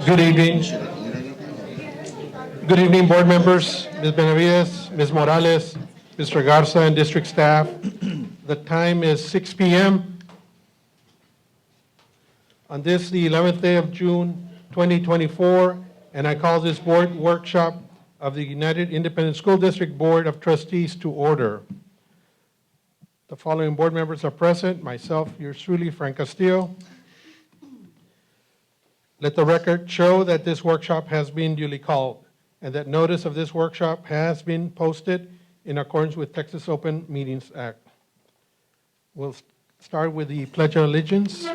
Good evening. Good evening, board members, Ms. Benavides, Ms. Morales, Mr. Garza, and district staff. The time is 6 p.m. on this, the 11th day of June, 2024, and I call this board workshop of the United Independent School District Board of Trustees to order. The following board members are present: myself, yours truly, Frank Castillo. Let the record show that this workshop has been duly called and that notice of this workshop has been posted in accordance with Texas Open Meetings Act. We'll start with the Pledge of Allegiance.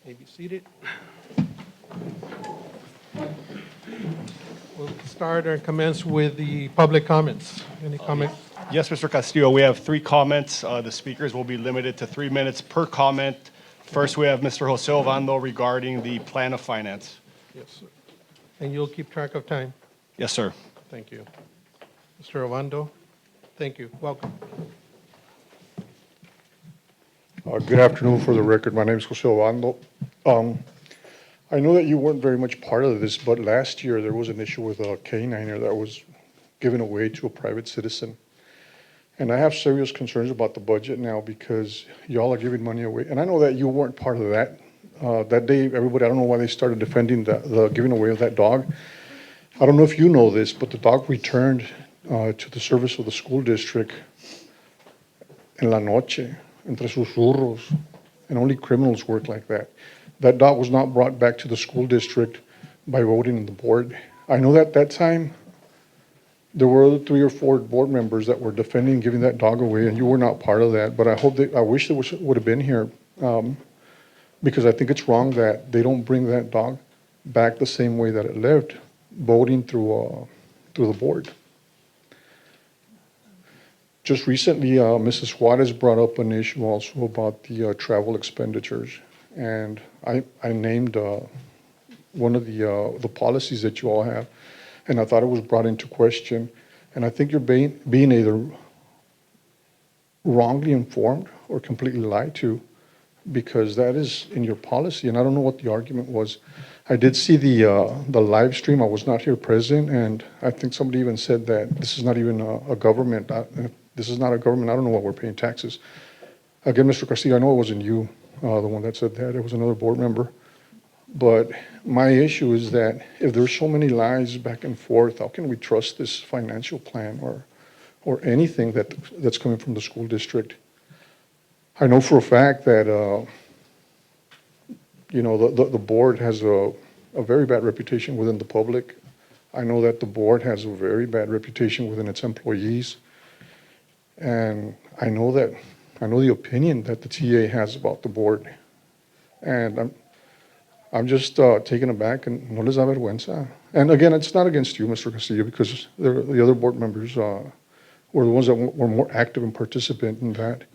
May be seated. We'll start or commence with the public comments. Any comment? Yes, Mr. Castillo, we have 3 comments. The speakers will be limited to 3 minutes per comment. First, we have Mr. Jose Ovando regarding the plan of finance. Yes, sir. And you'll keep track of time? Yes, sir. Thank you. Mr. Ovando, thank you. Welcome. Good afternoon. For the record, my name is Jose Ovando. I know that you weren't very much part of this, but last year there was an issue with a K-9er that was given away to a private citizen. And I have serious concerns about the budget now because y'all are giving money away. And I know that you weren't part of that. That day, everybody, I don't know why they started defending the giving away of that dog. I don't know if you know this, but the dog returned to the service of the school district en la noche, entre susurros, and only criminals work like that. That dog was not brought back to the school district by voting in the board. I know that that time there were 3 or 4 board members that were defending giving that dog away, and you were not part of that. But I wish they would have been here because I think it's wrong that they don't bring that dog back the same way that it lived, voting through the board. Just recently, Mrs. Juarez brought up an issue also about the travel expenditures, and I named one of the policies that you all have, and I thought it was brought into question, and I think you're being either wrongly informed or completely lied to, because that is in your policy, and I don't know what the argument was. I did see the live stream. I was not here present, and I think somebody even said that this is not even a government. This is not a government. I don't know why we're paying taxes. Again, Mr. Castillo, I know it wasn't you, the one that said that. It was another board member. But my issue is that if there's so many lies back and forth, how can we trust this financial plan or anything that's coming from the school district? I know for a fact that the board has a very bad reputation within the public. I know that the board has a very bad reputation within its employees. And I know the opinion that the TA has about the board. And I'm just taken aback, and no les da vergüenza. And again, it's not against you, Mr. Castillo, because the other board members were the ones that were more active and participant in that,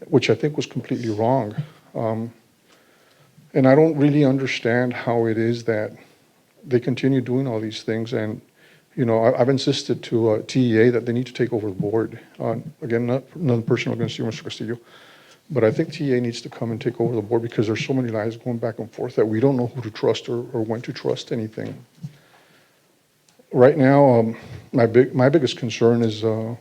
which I think was completely wrong. And I don't really understand how it is that they continue doing all these things. And I've insisted to TEA that they need to take over the board. Again, nothing personal against you, Mr. Castillo, but I think TEA needs to come and take over the board because there's so many lies going back and forth that we don't know who to trust or when to trust anything. Right now, my biggest concern is I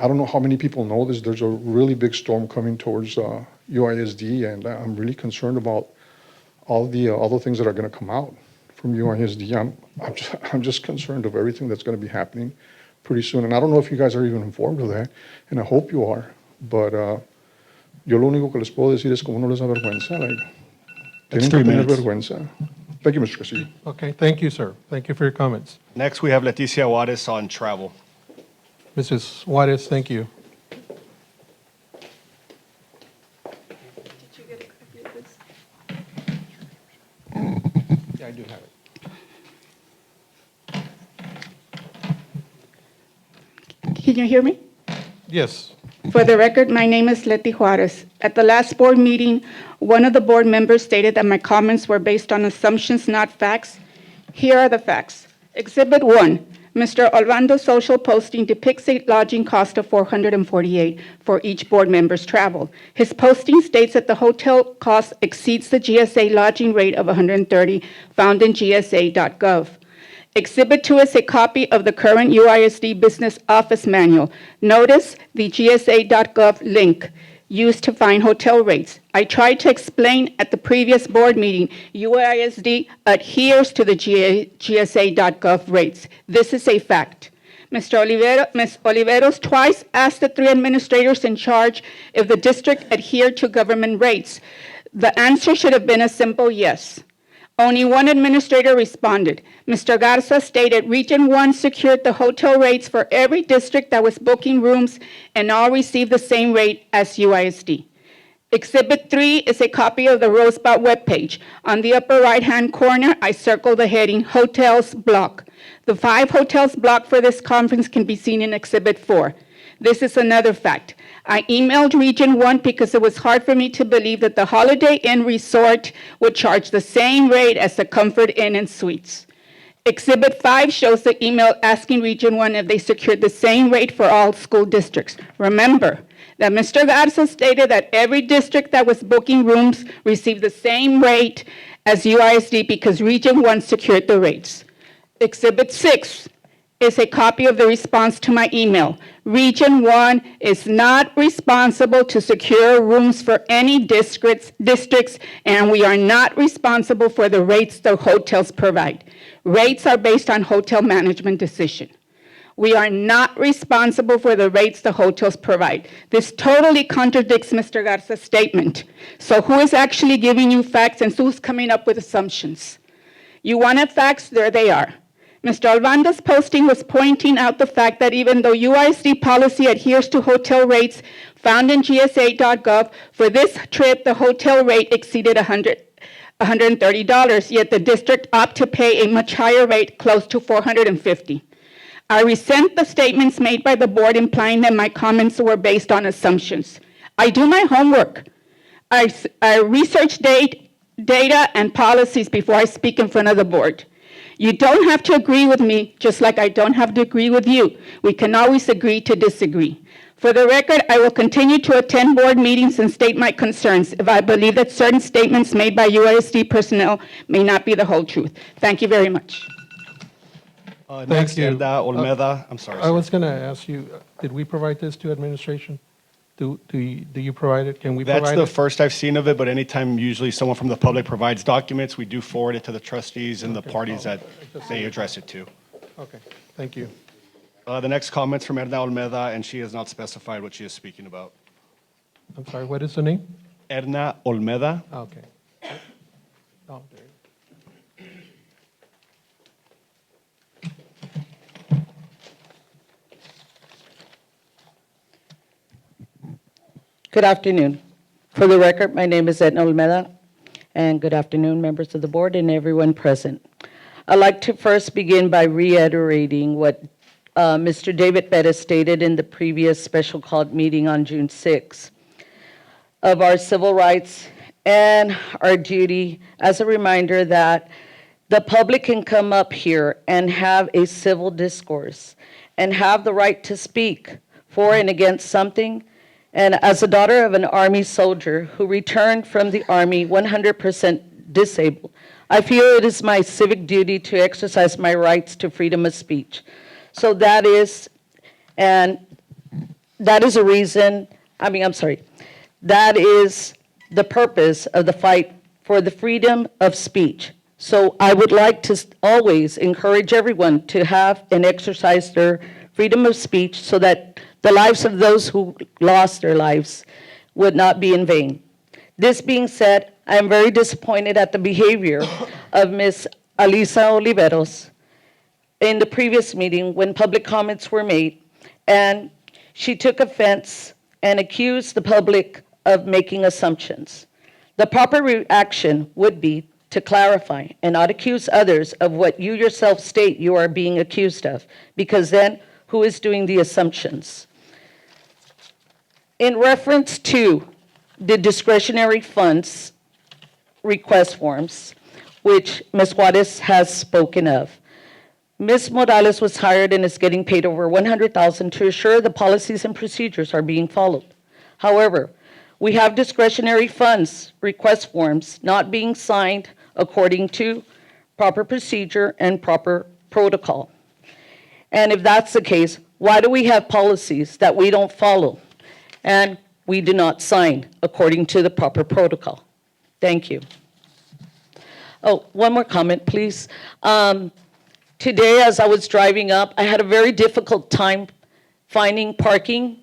don't know how many people know this. There's a really big storm coming towards UISD, and I'm really concerned about all the things that are going to come out from UISD. I'm just concerned of everything that's going to be happening pretty soon. And I don't know if you guys are even informed of that, and I hope you are. But yo lo único que les puedo decir es como no les da vergüenza. That's Tienen 3 que tener minutes. vergüenza. Thank you, Mr. Castillo. Okay, thank you, sir. Thank you for your comments. Next, we have Leticia Juarez on travel. Mrs. Juarez, thank you. Did you get a copy of this? Yeah, I do have it. Can you hear me? Yes. For the record, my name is Leti Juarez. At the last board meeting, one of the board members stated that my comments were based on assumptions, not facts. Here are the facts. Exhibit 1, Mr. Olvando's social posting depicts a lodging cost of $448 for each board member's travel. His posting states that the hotel cost exceeds the GSA lodging rate of $130 found in gsa.gov. Exhibit 2 is a copy of the current UISD Business Office Manual. Notice the gsa.gov link used to find hotel rates. I tried to explain at the previous board meeting, UISD adheres to the gsa.gov rates. This is a fact. Ms. Oliveros twice asked the 3 administrators in charge if the district adhered to government rates. The answer should have been a simple yes. Only one administrator responded. Mr. Garza stated Region 1 secured the hotel rates for every district that was booking rooms and all received the same rate as UISD. Exhibit 3 is a copy of the Rosebud webpage. On the upper right-hand corner, I circled the heading Hotels Block. The 5 hotels blocked for this conference can be seen in Exhibit 4. This is another fact. I emailed Region 1 because it was hard for me to believe that the Holiday Inn Resort would charge the same rate as the Comfort Inn and Suites. Exhibit 5 shows the email asking Region 1 if they secured the same rate for all school districts. Remember that Mr. Garza stated that every district that was booking rooms received the same rate as UISD because Region 1 secured the rates. Exhibit 6 is a copy of the response to my email. Region 1 is not responsible to secure rooms for any districts, and we are not responsible for the rates the hotels provide. Rates are based on hotel management decision. We are not responsible for the rates the hotels provide. This totally contradicts Mr. Garza's statement. So who is actually giving you facts and who's coming up with assumptions? You wanted facts, there they are. Mr. Olvando's posting was pointing out the fact that even though UISD policy adheres to hotel rates found in gsa.gov, for this trip, the hotel rate exceeded $130, yet the district opted to pay a much higher rate, close to $450. I resent the statements made by the board implying that my comments were based on assumptions. I do my homework. I research data and policies before I speak in front of the board. You don't have to agree with me, just like I don't have to agree with you. We can always agree to disagree. For the record, I will continue to attend board meetings and state my concerns if I believe that certain statements made by UISD personnel may not be the whole truth. Thank you very much. Next, you. Edna Olmeda. I'm sorry. I was going to ask you, did we provide this to administration? Do you provide it? Can we That's provide the it? first I've seen of it, but anytime usually someone from the public provides documents, we do forward it to the trustees and the parties that they address it to. Okay, thank you. The next comment's from Edna Olmeda, and she has not specified what she is speaking about. I'm sorry, what is the name? Edna Olmeda. Okay. Oh, there. Good afternoon. For the record, my name is Edna Olmeda, and good afternoon, members of the board and everyone present. I'd like to first begin by reiterating what Mr. David Bettis stated in the previous special called meeting on June 6 of our civil rights and our duty as a reminder that the public can come up here and have a civil discourse and have the right to speak for and against something. And as a daughter of an Army soldier who returned from the Army 100% disabled, I feel it is my civic duty to exercise my rights to freedom of speech. So that is a reason, that is the purpose of the fight for the freedom of speech. So I would like to always encourage everyone to have and exercise their freedom of speech so that the lives of those who lost their lives would not be in vain. This being said, I am very disappointed at the behavior of Ms. Alisa Oliveros in the previous meeting when public comments were made, and she took offense and accused the public of making assumptions. The proper reaction would be to clarify and not accuse others of what you yourself state you are being accused of, because then who is doing the assumptions. In reference to the discretionary funds request forms, which Ms. Juarez has spoken of, Ms. Morales was hired and is getting paid over $100,000 to assure the policies and procedures are being followed. However, we have discretionary funds request forms not being signed according to proper procedure and proper protocol. And if that's the case, why do we have policies that we don't follow and we do not sign according to the proper protocol? Thank you. Oh, one more comment, please. Today, as I was driving up, I had a very difficult time finding parking.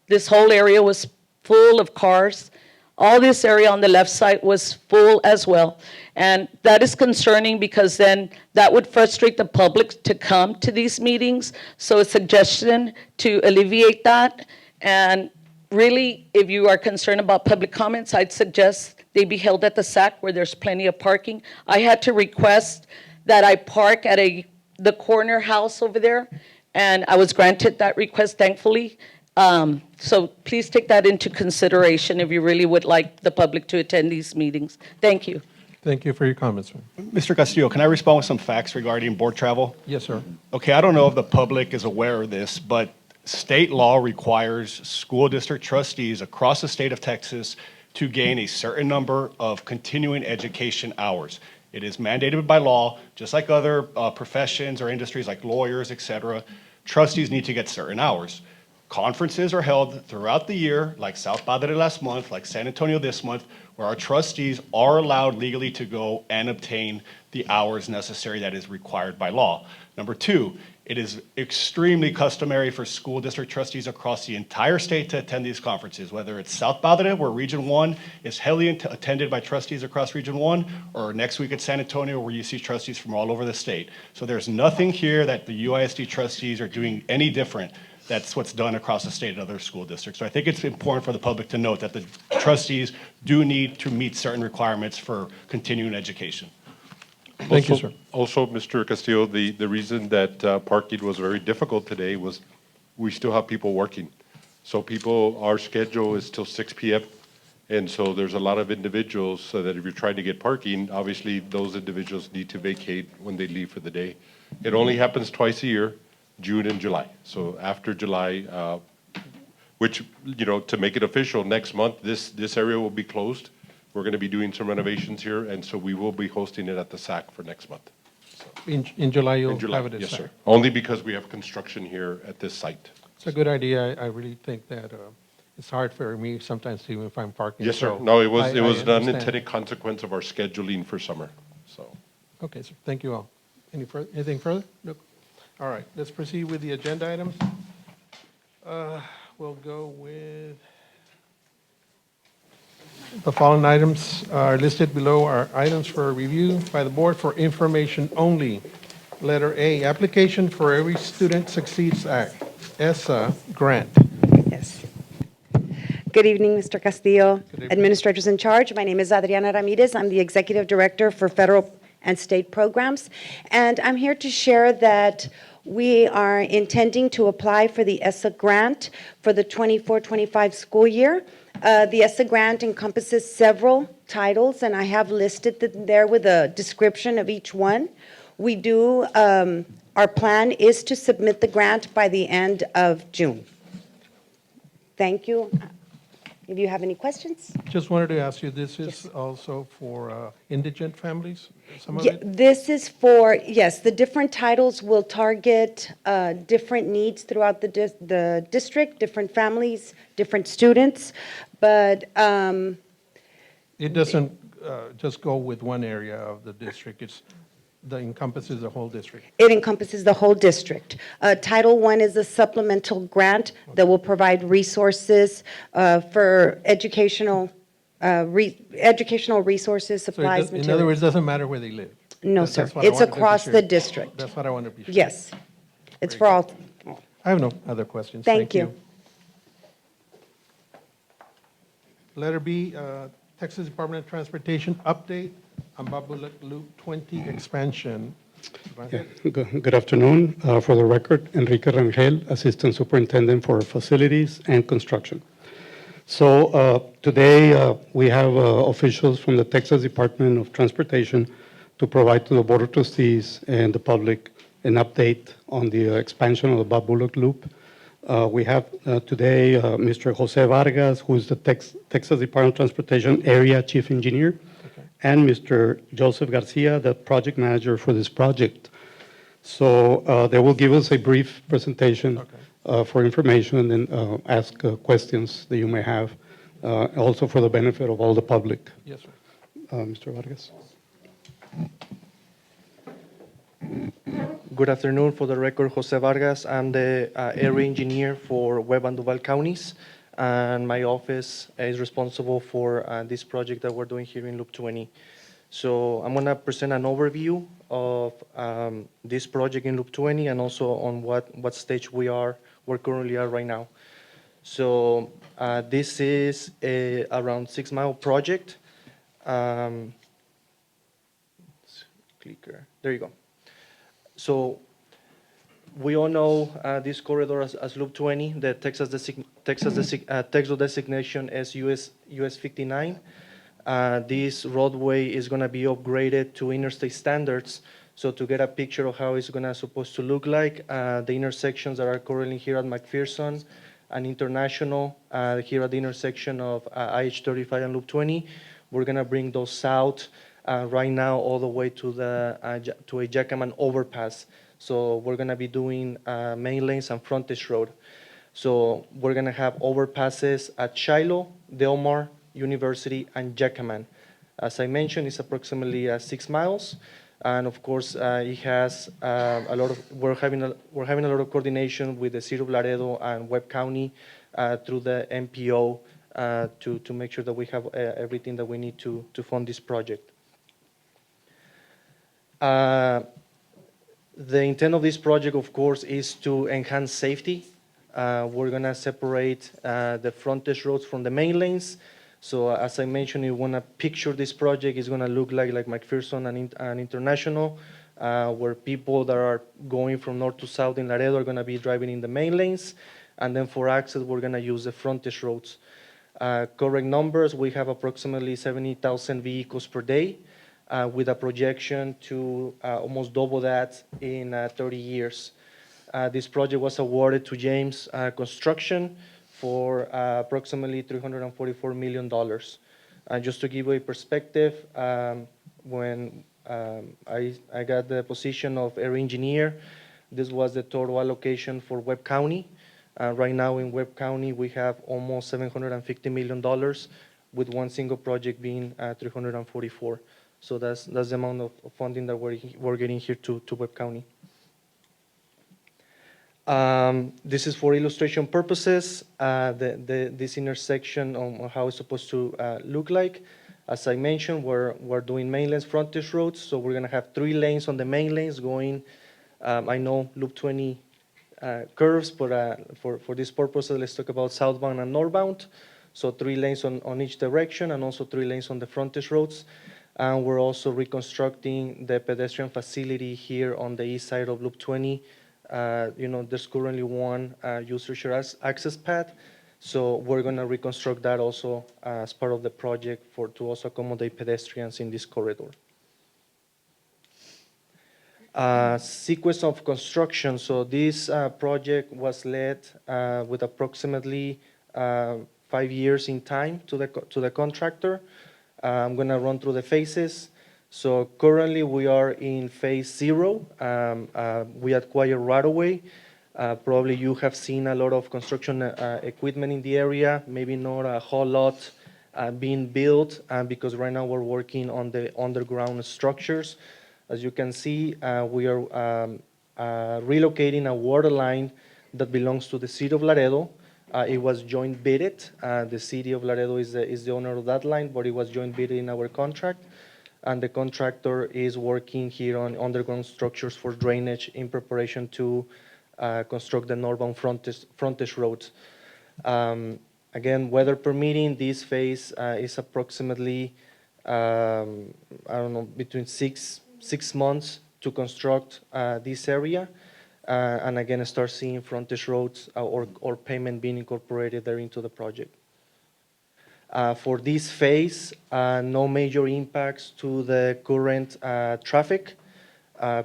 This whole area was full of cars. All this area on the left side was full as well. And that is concerning because then that would frustrate the public to come to these meetings. So a suggestion to alleviate that. And really, if you are concerned about public comments, I'd suggest they be held at the SAC where there's plenty of parking. I had to request that I park at the corner house over there, and I was granted that request, thankfully. So please take that into consideration if you really would like the public to attend these meetings. Thank you. Thank you for your comments, ma'am. Mr. Castillo, can I respond with some facts regarding board travel? Yes, sir. Okay, I don't know if the public is aware of this, but state law requires school district trustees across the state of Texas to gain a certain number of continuing education hours. It is mandated by law, just like other professions or industries like lawyers, et cetera. Trustees need to get certain hours. Conferences are held throughout the year, like South Padre last month, like San Antonio this month, where our trustees are allowed legally to go and obtain the hours necessary that is required by law. Number two, it is extremely customary for school district trustees across the entire state to attend these conferences, whether it's South Padre, where Region 1 is heavily attended by trustees across Region 1, or next week at San Antonio, where you see trustees from all over the state. So there's nothing here that the UISD trustees are doing any different. That's what's done across the state in other school districts. So I think it's important for the public to note that the trustees do need to meet certain requirements for continuing education. Thank you, sir. Also, Mr. Castillo, the reason that parking was very difficult today was we still have people working. So our schedule is till 6 p.m. And so there's a lot of individuals so that if you're trying to get parking, obviously those individuals need to vacate when they leave for the day. It only happens twice a year, June and July. So after July, which, to make it official, next month, this area will be closed. We're going to be doing some renovations here, and so we will be hosting it at the SAC for next month. In July, you'll In July, have it at yes, SAC. sir. Only because we have construction here at this site. It's a good idea. I really think that it's hard for me sometimes to even find parking. Yes, sir. so No, it was I an understand. unintended consequence of our scheduling for summer, so. Okay, sir. Thank you all. Anything further? No. All right, let's proceed with the agenda items. We'll go with, the following items are listed below are items for review by the board for information only. Letter A, application for Every Student Succeeds Act, ESSA grant. Yes. Good evening, Mr. Castillo, evening. administrators in charge. My name is Adriana Ramirez. I'm the Executive Director for Federal and State Programs. And I'm here to share that we are intending to apply for the ESSA grant for the 24-25 school year. The ESSA grant encompasses several titles, and I have listed them there with a description of each one. We do, our plan is to submit the grant by the end of June. Thank you. If you have any questions? Just wanted to ask you, this is also for indigent families, some of Yeah, it? this is for, yes, the different titles will target different needs throughout the district, different families, different students, but It doesn't just go with one area of the district, that encompasses the whole district. it encompasses the whole district. Title I is a supplemental grant that will provide resources for educational resources, So supplies, in other words, materials. it doesn't matter where they live? No, That's sir. what I It's wanted to be across sure. the district. That's what I want to be sure. Yes. It's for all. I have no other questions. Thank you. Letter B, Texas Department of Transportation update on Babu Loop 20 expansion. Yeah, Good afternoon. For the record, Enrique Rangel, Assistant Superintendent for Facilities and Construction. So today, we have officials from the Texas Department of Transportation to provide to the Board of Trustees and the public an update on the expansion of the Bob Bullock Loop. We have today Mr. Jose Vargas, who is the Texas Department of Transportation Area Chief Engineer, and Mr. Joseph Garcia, the project manager for this project. So they will give us a brief presentation for information and then ask questions that you may have, also for the benefit of all the public. Yes, sir. Mr. Vargas. Good afternoon. For the record, Jose Vargas. I'm the area engineer for Webb and Duval counties, and my office is responsible for this project that we're doing here in Loop 20. So I'm going to present an overview of this project in Loop 20 and also on what stage we're currently at right now. So this is a around 6-mile project. Clicker. There you go. So we all know this corridor as Loop 20. The Texas designation is US 59. This roadway is going to be upgraded to interstate standards. So to get a picture of how it's supposed to look like, the intersections that are currently here at McPherson and International, here at the intersection of IH-35 and Loop 20, we're going to bring those south right now all the way to a Jackman overpass. So we're going to be doing main lanes and frontage road. So we're going to have overpasses at Shiloh, Del Mar, University, and Jackman. As I mentioned, it's approximately 6 miles, and of course, it has a lot of. We're having a lot of coordination with the City of Laredo and Webb County through the MPO to make sure that we have everything that we need to fund this project. The intent of this project, of course, is to enhance safety. We're going to separate the frontage roads from the main lanes. So as I mentioned, you want to picture this project is going to look like McPherson and International, where people that are going from north to south in Laredo are going to be driving in the main lanes. And then for access, we're going to use the frontage roads. Correct numbers, we have approximately 70,000 vehicles per day, with a projection to almost double that in 30 years. This project was awarded to James Construction for approximately $344 million. Just to give you a perspective, when I got the position of area engineer, this was the total allocation for Webb County. Right now in Webb County, we have almost $750 million, with one single project being 344. So that's the amount of funding that we're getting here to Webb County. This is for illustration purposes, this intersection on how it's supposed to look like. As I mentioned, we're doing main lanes frontage roads, so we're going to have 3 lanes on the main lanes going. I know Loop 20 curves, but for this purpose, let's talk about southbound and northbound. So 3 lanes on each direction and also 3 lanes on the frontage roads. And we're also reconstructing the pedestrian facility here on the east side of Loop 20. There's currently one user share access path, so we're going to reconstruct that also as part of the project to also accommodate pedestrians in this corridor. Sequence of construction. So this project was led with approximately 5 years in time to the contractor. I'm going to run through the phases. So currently we are in phase 0. We acquired right away. Probably you have seen a lot of construction equipment in the area, maybe not a whole lot being built because right now we're working on the underground structures. As you can see, we are relocating a water line that belongs to the City of Laredo. It was joint bidded. The City of Laredo is the owner of that line, but it was joint bidded in our contract. And the contractor is working here on underground structures for drainage in preparation to construct the northbound frontage roads. Again, weather permitting, this phase is approximately, between six months to construct this area, and again, start seeing frontage roads or payment being incorporated there into the project. For this phase, no major impacts to the current traffic.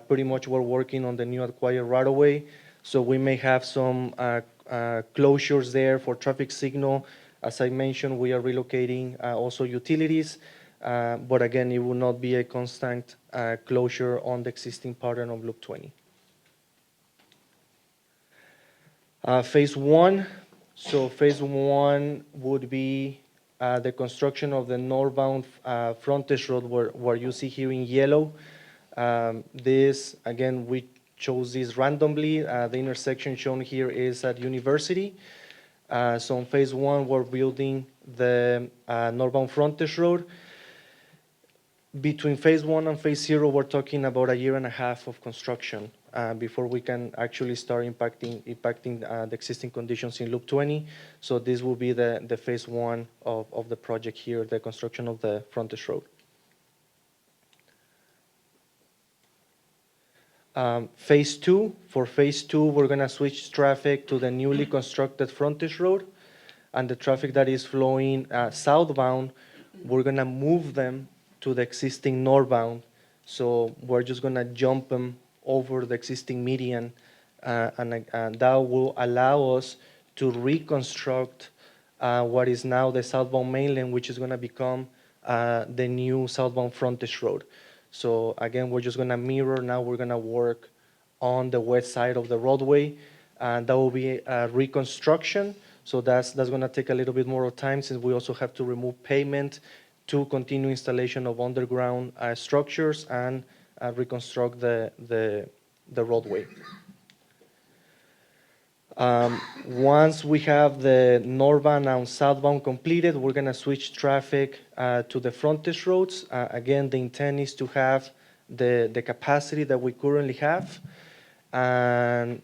Pretty much we're working on the new acquired right-of-way, so we may have some closures there for traffic signal. As I mentioned, we are relocating also utilities, but again, it will not be a constant closure on the existing pattern of Loop 20. Phase 1, so phase 1 would be the construction of the northbound frontage road where you see here in yellow. This, again, we chose this randomly. The intersection shown here is at University. So in phase 1, we're building the northbound frontage road. Between phase 1 and phase 0, we're talking about 1.5 years of construction before we can actually start impacting the existing conditions in Loop 20. So this will be the phase 1 of the project here, the construction of the frontage road. Phase 2, for phase 2, we're gonna switch traffic to the newly constructed frontage road, and the traffic that is flowing southbound, we're gonna move them to the existing northbound. So we're just gonna jump them over the existing median, and that will allow us to reconstruct what is now the southbound main lane, which is gonna become the new southbound frontage road. So again, we're just gonna mirror, now we're gonna work on the west side of the roadway, and that will be a reconstruction. So that's gonna take a little bit more of time, since we also have to remove pavement to continue installation of underground structures and reconstruct the roadway. Once we have the northbound and southbound completed, we're gonna switch traffic to the frontage roads. Again, the intent is to have the capacity that we currently have. And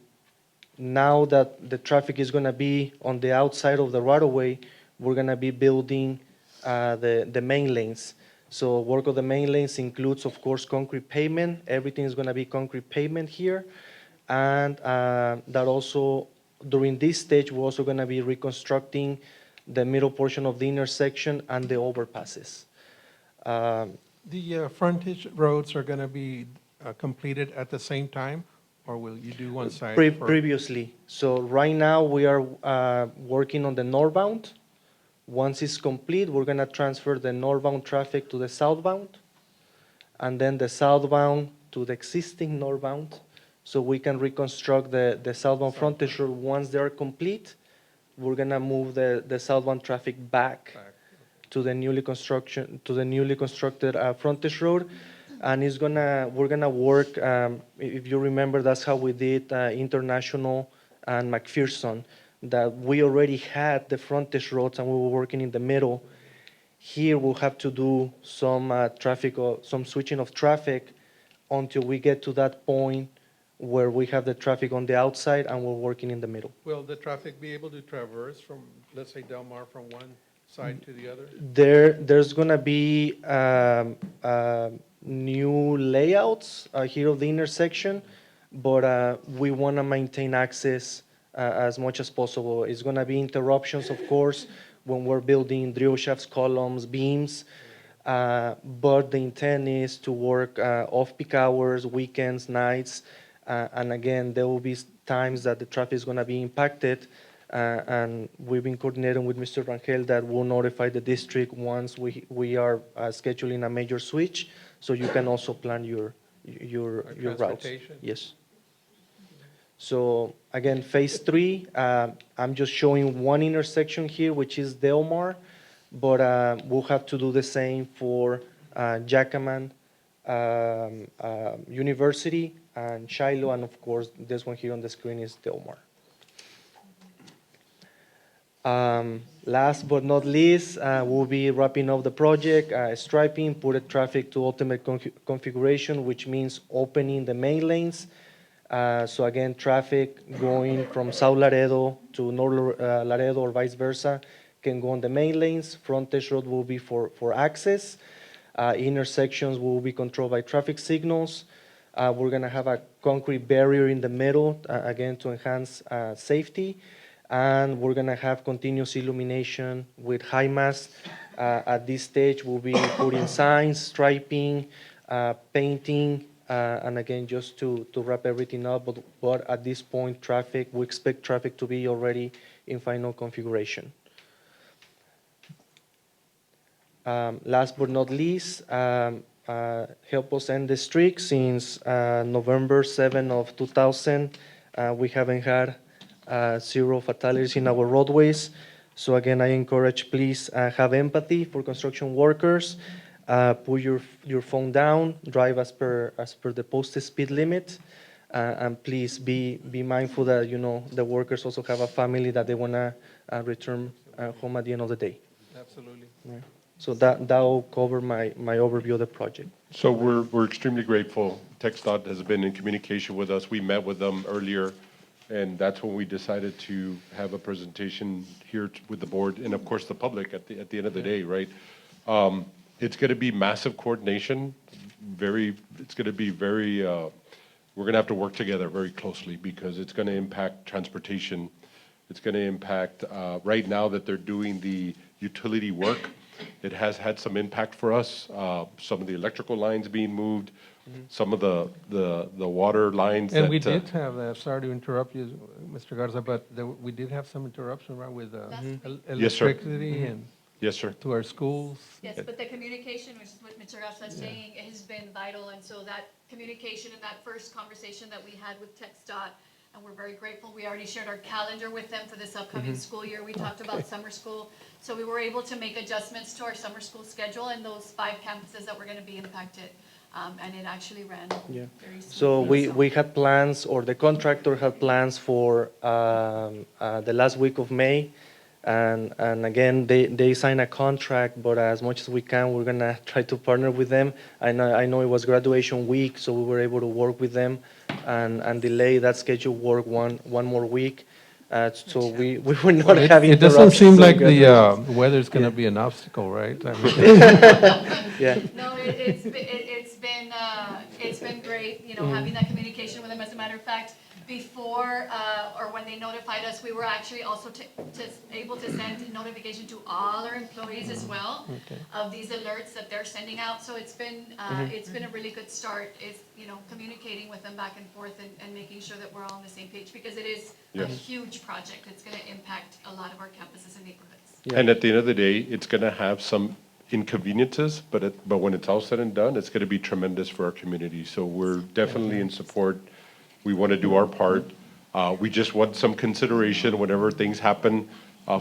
now that the traffic is gonna be on the outside of the right-of-way, we're gonna be building the main lanes. So work of the main lanes includes, of course, concrete pavement. Everything is gonna be concrete pavement here. And that also, during this stage, we're also gonna be reconstructing the middle portion of the intersection and the overpasses. The frontage roads are going to be completed at the same time, or will you do one side? Previously. So right now, we are working on the northbound. Once it's complete, we're gonna transfer the northbound traffic to the southbound, and then the southbound to the existing northbound, so we can reconstruct the southbound frontage road. Once they are complete, we're gonna move the southbound traffic back to the newly constructed frontage road, and we're gonna work. If you remember, that's how we did International and McPherson. That we already had the frontage roads and we were working in the middle. Here we'll have to do some traffic or some switching of traffic until we get to that point where we have the traffic on the outside and we're working in the middle. Will the traffic be able to traverse from, let's say, Del Mar from one side to the other? There's gonna be new layouts here of the intersection, but we wanna maintain access as much as possible. It's gonna be interruptions, of course, when we're building drill shafts, columns, beams, but the intent is to work off-peak hours, weekends, nights, and again, there will be times that the traffic is gonna be impacted, and we've been coordinating with Mr. Rangel that will notify the district once we are scheduling a major switch, so you can also plan your routes. Transportation? Yes. So again, phase 3, I'm just showing one intersection here, which is Del Mar, but we'll have to do the same for Jackman, University, and Shiloh, and of course, this one here on the screen is Del Mar. Last but not least, we'll be wrapping up the project, striping, put traffic to ultimate configuration, which means opening the main lanes. So again, traffic going from South Laredo to North Laredo or vice versa can go on the main lanes. Frontage road will be for access. Intersections will be controlled by traffic signals. We're going to have a concrete barrier in the middle, again, to enhance safety. And we're going to have continuous illumination with high mast. At this stage, we'll be putting signs, striping, painting, and again, just to wrap everything up. But at this point, we expect traffic to be already in final configuration. Last but not least, help us end the streak. Since November 7 of 2000, we haven't had 0 fatalities in our roadways. So again, I encourage, please have empathy for construction workers. Put your phone down, drive as per the posted speed limit, and please be mindful that the workers also have a family that they want to return home at the end of the day. Absolutely. So that will cover my overview of the project. So we're extremely grateful. TxDOT has been in communication with us. We met with them earlier, and that's when we decided to have a presentation here with the board and of course the public at the end of the day, right? It's going to be massive coordination. It's going to be very. We're going to have to work together very closely because it's going to impact transportation. It's going to impact. Right now that they're doing the utility work, it has had some impact for us. Some of the electrical lines being moved, some of the water lines. And we did have, sorry to interrupt you, Mr. Garza, but we did have some interruption, right, with Yes, sir. electricity and Yes, sir. to our schools. Yes, but the communication, which is what Mr. Garza is saying, has been vital, and so that communication and that first conversation that we had with TxDOT, and we're very grateful, we already shared our calendar with them for this upcoming school year. We talked about summer school, so we were able to make adjustments to our summer school schedule and those 5 campuses that were going to be impacted, and it actually ran very smoothly. So we had plans, or the contractor had plans for the last week of May. And again, they signed a contract, but as much as we can, we're gonna try to partner with them. I know it was graduation week, so we were able to work with them and delay that scheduled work one more week. So we were not having. It doesn't seem interruptions like of the weather's going to be an obstacle, right? I mean, Yeah. No, it's been great, having that communication with them. As a matter of fact, before, or when they notified us, we were actually also able to send notification to all our employees as well of these alerts that they're sending out. So it's been a really good start, is, communicating with them back and forth and making sure that we're all on the same page, because it is a huge project. It's going to impact a lot of our campuses and neighborhoods. And at the end of the day, it's going to have some inconveniences, but when it's all said and done, it's going to be tremendous for our community. So we're definitely in support. We want to do our part. We just want some consideration whenever things happen.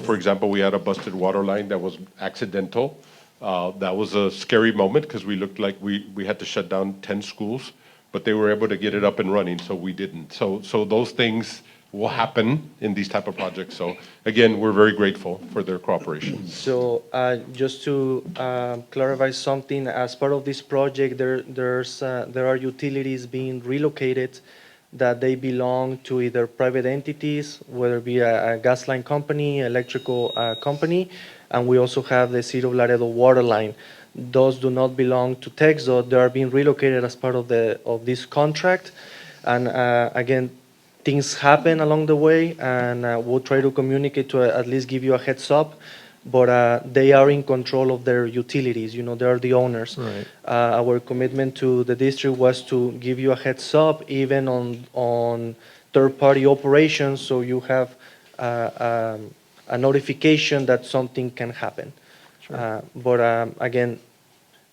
For example, we had a busted water line that was accidental. That was a scary moment because we looked like we had to shut down 10 schools, but they were able to get it up and running, so we didn't. So those things will happen in these type of projects. So again, we're very grateful for their cooperation. So just to clarify something, as part of this project, there are utilities being relocated that they belong to either private entities, whether it be a gas line company, electrical company, and we also have the City of Laredo water line. Those do not belong to TxDOT. They are being relocated as part of this contract. And again, things happen along the way, and we'll try to communicate to at least give you a heads up. But they are in control of their utilities. They are the owners. Right. Our commitment to the district was to give you a heads up, even on third-party operations, so you have a notification that something can happen. But again,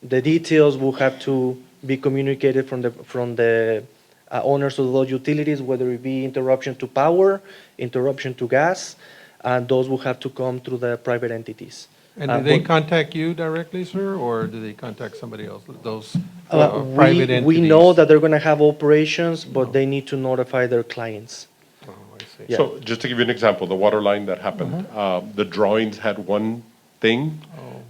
the details will have to be communicated from the owners of those utilities, whether it be interruption to power, interruption to gas, and those will have to come through the private entities. And do they contact you directly, sir, or do they contact somebody else, those private entities? We know that they're going to have operations, but they need to notify their clients. Oh, I see. Yeah. So just to give you an example, the water line that happened, the drawings had one thing,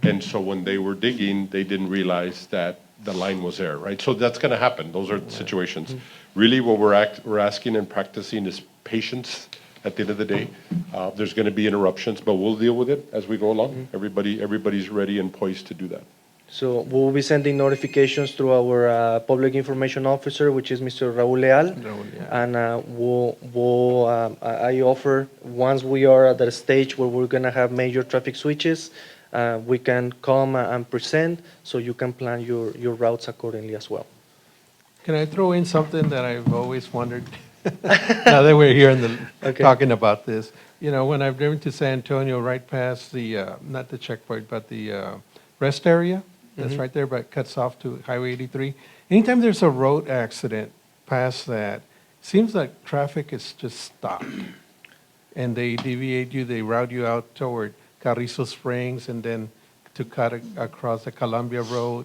and so when they were digging, they didn't realize that the line was there, right? So that's going to happen. Those are the situations. Really, what we're asking and practicing is patience. At the end of the day, there's going to be interruptions, but we'll deal with it as we go along. Everybody's ready and poised to do that. So we'll be sending notifications through our public information officer, which is Mr. Raul Leal. And I offer, once we are at the stage where we're going to have major traffic switches, we can come and present, so you can plan your routes accordingly as well. Can I throw in something that I've always wondered? Now that we're here Okay. talking about this, you know, when I've driven to San Antonio, right past the, not the checkpoint, but the rest area, that's right there, but cuts off to Highway 83. Anytime there's a road accident past that, seems like traffic is just stopped. And they deviate you, they route you out toward Carrizo Springs and then to cut across the Columbia Road.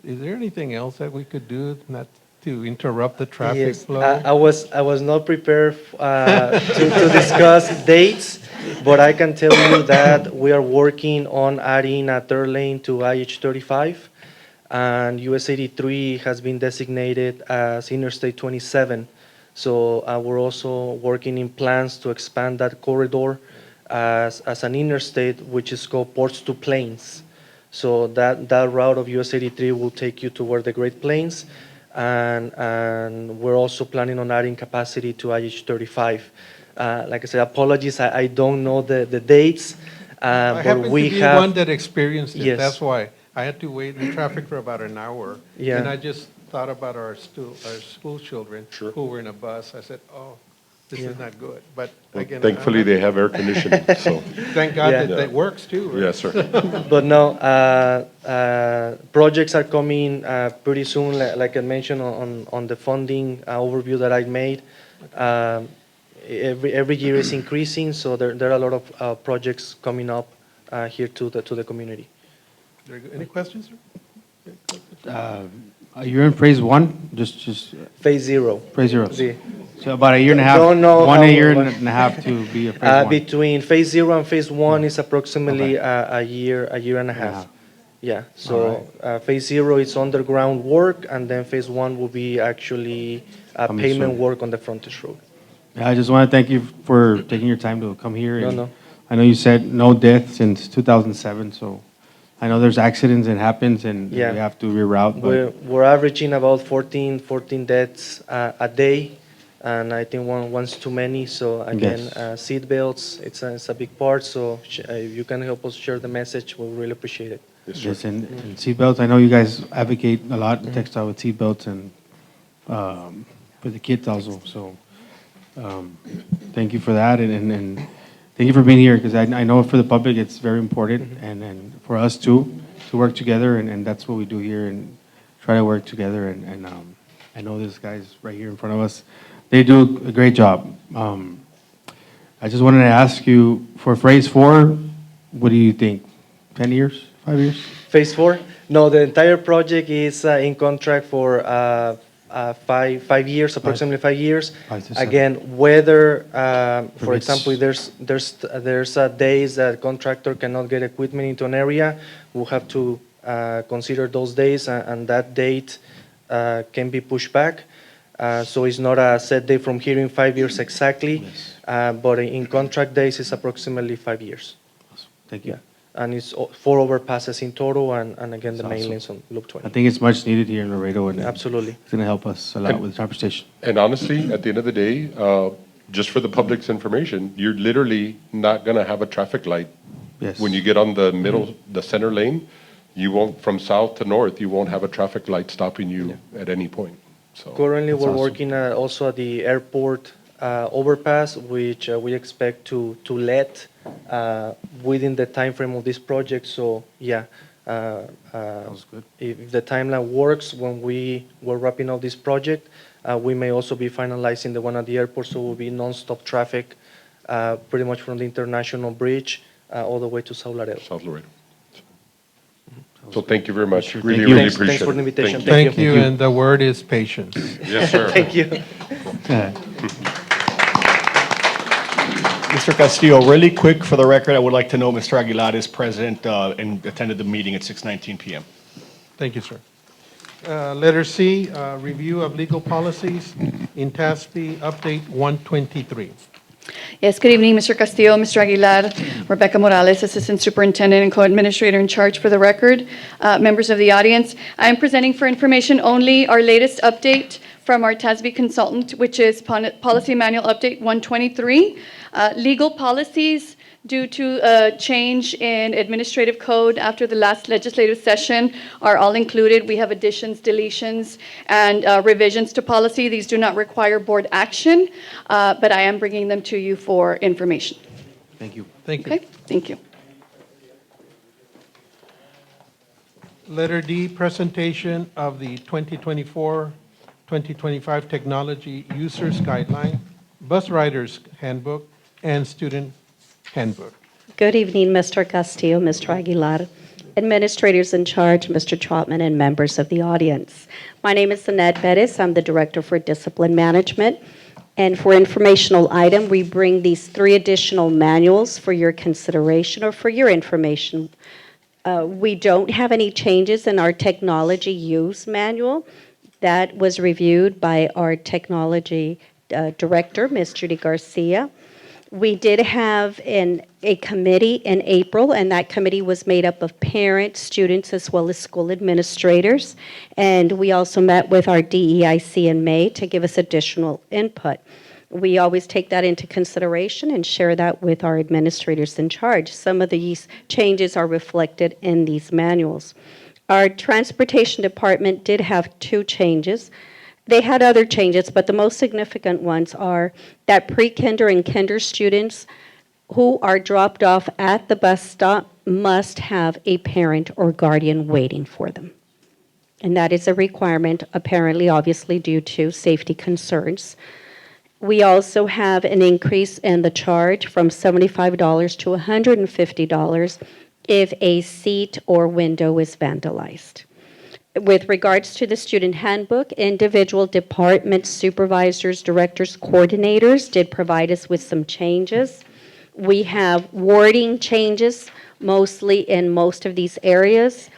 Is there anything else that we could do not to interrupt the traffic Yes, flow? I was not prepared to discuss dates, but I can tell you that we are working on adding a third lane to IH-35, and US 83 has been designated as Interstate 27. So we're also working in plans to expand that corridor as an interstate, which is called Ports to Plains. So that route of US 83 will take you toward the Great Plains. And we're also planning on adding capacity to IH-35. Like I said, apologies, I don't know the dates, I but happen to we be have. one that experienced it, Yes. that's why. I had to wait in traffic for about an hour. Yeah. And I just thought about our school children who were in a bus. I said, oh, this is not good. But Well, again. thankfully, they have air conditioning, so, Thank God Yeah. that that works too. right? yes, sir. But no, projects are coming pretty soon, like I mentioned on the funding overview that I made. Every year is increasing, so there are a lot of projects coming up here to the community. Very good. Any questions, sir? You're in phase one, just Phase zero. phase zero. Sí. So about a year and a half, Don't know one how- a year and a half to be a phase one. Between phase zero and phase one is approximately a year and a half. half. Yeah, so phase zero is underground work, and then phase one will be actually Coming pavement soon. work on the frontage road. Yeah, I just want to thank you for taking your time to come here. No, and no. I know you said no death since 2007, so I know there's accidents and happens, and we Yeah. have to reroute, but We're averaging about 14 deaths a day, and I think one's too many. So again, Yes. seat belts, it's a big part. So if you can help us share the message, we'll really appreciate it. yes, and seatbelts, I know you guys advocate a lot in textile with seatbelts and for the kids also, so thank you for that, and thank you for being here, because I know for the public, it's very important, and for us too, to work together, and that's what we do here, and try to work together, and I know these guys right here in front of us, they do a great job. I just wanted to ask you, for phase 4, what do you think? 10 years, 5 years? Phase four? No, the entire project is in contract for 5 years, approximately 5 years. 5 to 7. Again, whether, for Permits. example, there's days that contractor cannot get equipment into an area, we'll have to consider those days, and that date can be pushed back. So it's not a set date from here in 5 years exactly, but in contract days, it's approximately 5 years. Thank you. Yeah. And it's 4 overpasses in total, and again, the main awesome. lanes on Loop I 20. think it's much needed here in Laredo, and Absolutely. it's going to help us a lot with transportation. And honestly, at the end of the day, just for the public's information, you're literally not gonna have a traffic light. Yes. When you get on the middle, the center lane, you won't, from south to north, you won't have a traffic light stopping you at any point, so. Currently, we're awesome. working also at the airport overpass, which we expect to let within the timeframe of this project. So, yeah. was good. If the timeline works, when we're wrapping up this project, we may also be finalizing the one at the airport, so it will be nonstop traffic, pretty much from the International Bridge all the way to South Laredo. South Laredo. So thank you very much. Sure. Really, Thank you. really Thanks appreciate it. for the invitation. Thank Thank you, and the word is patience. you. Yes, sir. Thank you. Mr. Castillo, really quick for the record, I would like to know Mr. Aguilar is present and attended the meeting at 6:19 PM. Thank you, sir. Letter C, review of legal policies in TASB Update 123. Yes, good evening, Mr. Castillo, Mr. Aguilar, Rebecca Morales, Assistant Superintendent and Co-Administrator in charge for the record, members of the audience. I am presenting for information only our latest update from our TASB consultant, which is Policy Manual Update 123. Legal policies due to a change in administrative code after the last legislative session are all included. We have additions, deletions, and revisions to policy. These do not require board action, but I am bringing them to you for information. Thank you. Thank you. Okay, thank you. Letter D, presentation of the 2024-2025 Technology Users Guideline, Bus Riders Handbook, and Student Handbook. Good evening, Mr. Castillo, Mr. Aguilar, administrators in charge, Mr. Trotman, and members of the audience. My name is Annette Perez. I'm the Director for Discipline Management. And for informational item, we bring these 3 additional manuals for your consideration or for your information. We don't have any changes in our technology use manual. That was reviewed by our technology director, Ms. Judy Garcia. We did have a committee in April, and that committee was made up of parents, students, as well as school administrators. And we also met with our DEIC in May to give us additional input. We always take that into consideration and share that with our administrators in charge. Some of these changes are reflected in these manuals. Our transportation department did have 2 changes. They had other changes, but the most significant ones are that pre-kinder and kinder students who are dropped off at the bus stop must have a parent or guardian waiting for them. And that is a requirement, apparently, obviously, due to safety concerns. We also have an increase in the charge from $75 to $150 if a seat or window is vandalized. With regards to the student handbook, individual department supervisors, directors, coordinators did provide us with some changes. We have wording changes, mostly in most of these areas,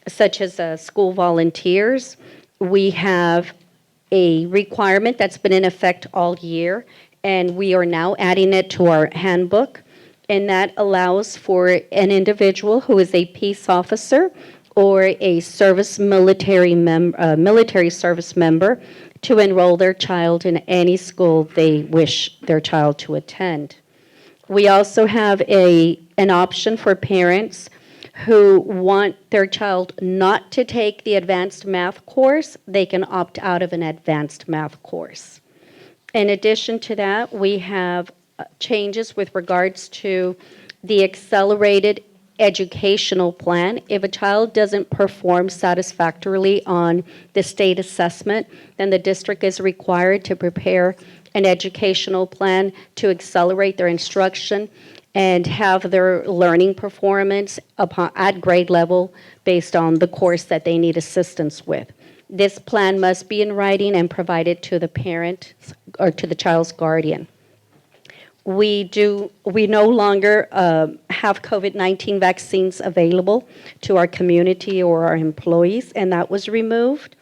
such as school volunteers. We have a requirement that's been in effect all year, and we are now adding it to our handbook, and that allows for an individual who is a peace officer or a military service member to enroll their child in any school they wish their child to attend. We also have an option for parents who want their child not to take the advanced math course. They can opt out of an advanced math course. In addition to that, we have changes with regards to the accelerated educational plan. If a child doesn't perform satisfactorily on the state assessment, then the district is required to prepare an educational plan to accelerate their instruction and have their learning performance at grade level based on the course that they need assistance with. This plan must be in writing and provided to the parent or to the child's guardian. We no longer have COVID-19 vaccines available to our community or our employees, and that was removed.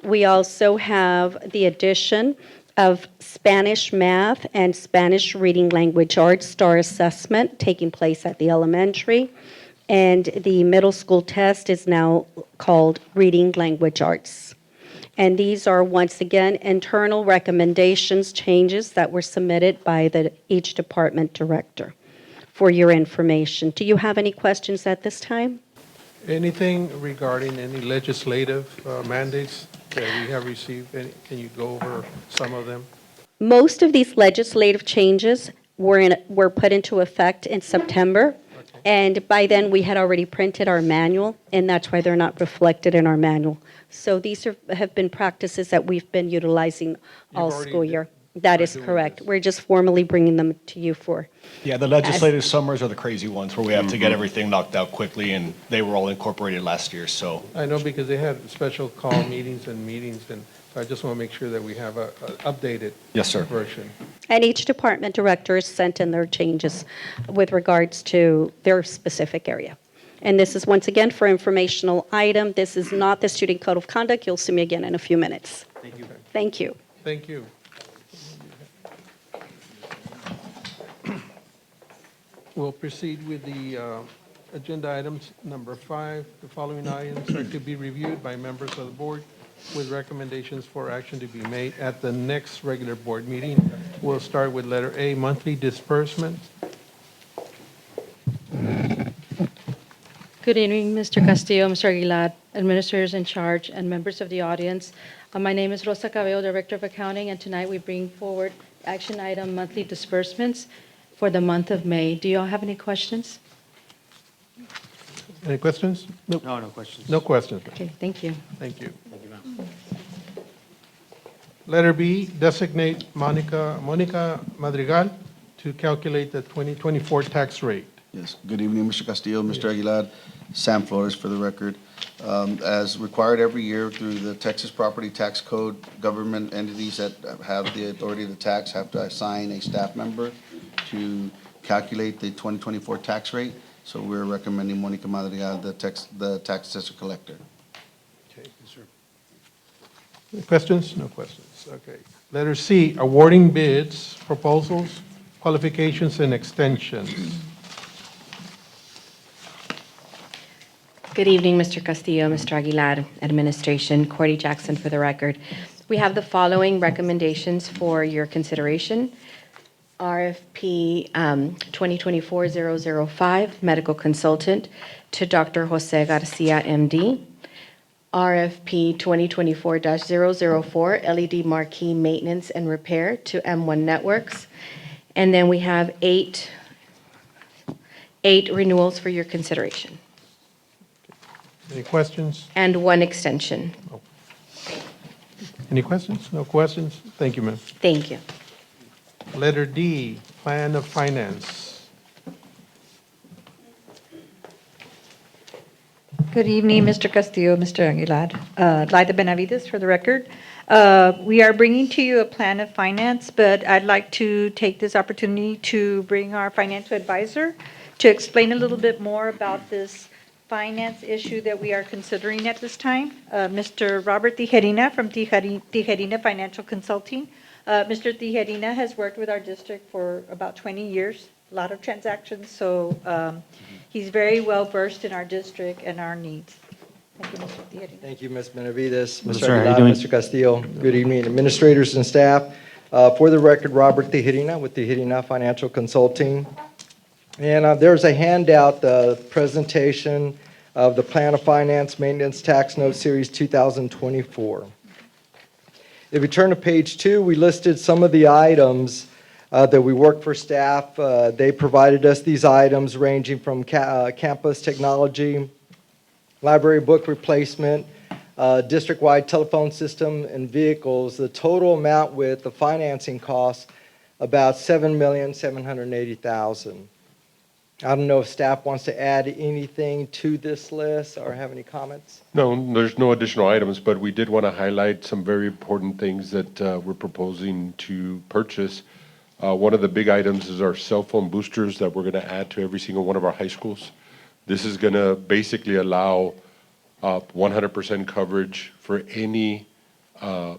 We also have the addition of Spanish math and Spanish reading language arts STAR assessment taking place at the elementary, and the middle school test is now called reading language arts. And these are, once again, internal recommendations, changes that were submitted by each department director for your information. Do you have any questions at this time? Anything regarding any legislative mandates that we have received? Can you go over some of them? Most of these legislative changes were put into effect in September. And by then, we had already printed our manual, and that's why they're not reflected in our manual. So these have been practices that we've been utilizing all school year. That is correct. We're just formally bringing them to you for. Yeah, the legislative summers are the crazy ones where we have to get everything knocked out quickly, and they were all incorporated last year, so. I know because they had special call meetings, and so I just want to make sure that we have an updated Yes, sir. version. And each department director has sent in their changes with regards to their specific area. And this is, once again, for informational item. This is not the student code of conduct. You'll see me again in a few minutes. Thank you. Thank you. Thank you. We'll proceed with the agenda items number 5. The following items are to be reviewed by members of the board with recommendations for action to be made at the next regular board meeting. We'll start with letter A, monthly disbursement. Good evening, Mr. Castillo, Mr. Aguilar, administrators in charge, and members of the audience. My name is Rosa Cabello, Director of Accounting, and tonight we bring forward action item monthly disbursements for the month of May. Do you all have any questions? Any questions? No questions. No questions. Okay, thank you. Thank you. Thank you, ma'am. Letter B, designate Monica Madrigal to calculate the 2024 tax rate. Yes, good evening, Mr. Castillo, Mr. Aguilar, Sam Flores for the record. As required every year through the Texas Property Tax Code, government entities that have the authority to tax have to assign a staff member to calculate the 2024 tax rate. So we're recommending Monica Madrigal, the tax assessor collector. Okay. Any questions? No questions. Okay. Letter C, awarding bids, proposals, qualifications, and extensions. Good evening, Mr. Castillo, Mr. Aguilar, administration, Cordy Jackson for the record. We have the following recommendations for your consideration. RFP 2024-005, medical consultant, to Dr. Jose Garcia, MD. RFP 2024-004, LED marquee maintenance and repair, to M1 Networks. And then we have eight renewals for your consideration, Any questions? and one extension. Any questions? No questions? Thank you, ma'am. Thank you. Letter D, plan of finance. Good evening, Mr. Castillo, Mr. Aguilar. Laida Benavides for the record. We are bringing to you a plan of finance, but I'd like to take this opportunity to bring our financial advisor to explain a little bit more about this finance issue that we are considering at this time. Mr. Robert Tijerina from Tijerina Financial Consulting. Mr. Tijerina has worked with our district for about 20 years, a lot of transactions, so he's very well versed in our district and our needs. Thank you, Mr. Tijerina. Thank you, Ms. Benavides. Yes, Mr. sir. How you Aguilar, doing? Mr. Castillo, good evening, administrators and staff. For the record, Robert Tijerina with Tijerina Financial Consulting. And there's a handout, the presentation of the Plan of Finance Maintenance Tax Note Series 2024. If you turn to page 2, we listed some of the items that we worked for staff. They provided us these items ranging from campus technology, library book replacement, district-wide telephone system, and vehicles. The total amount with the financing costs about $7,780,000. I don't know if staff wants to add anything to this list or have any comments. No, there's no additional items, but we did want to highlight some very important things that we're proposing to purchase. One of the big items is our cell phone boosters that we're going to add to every single one of our high schools. This is going to basically allow 100% coverage for any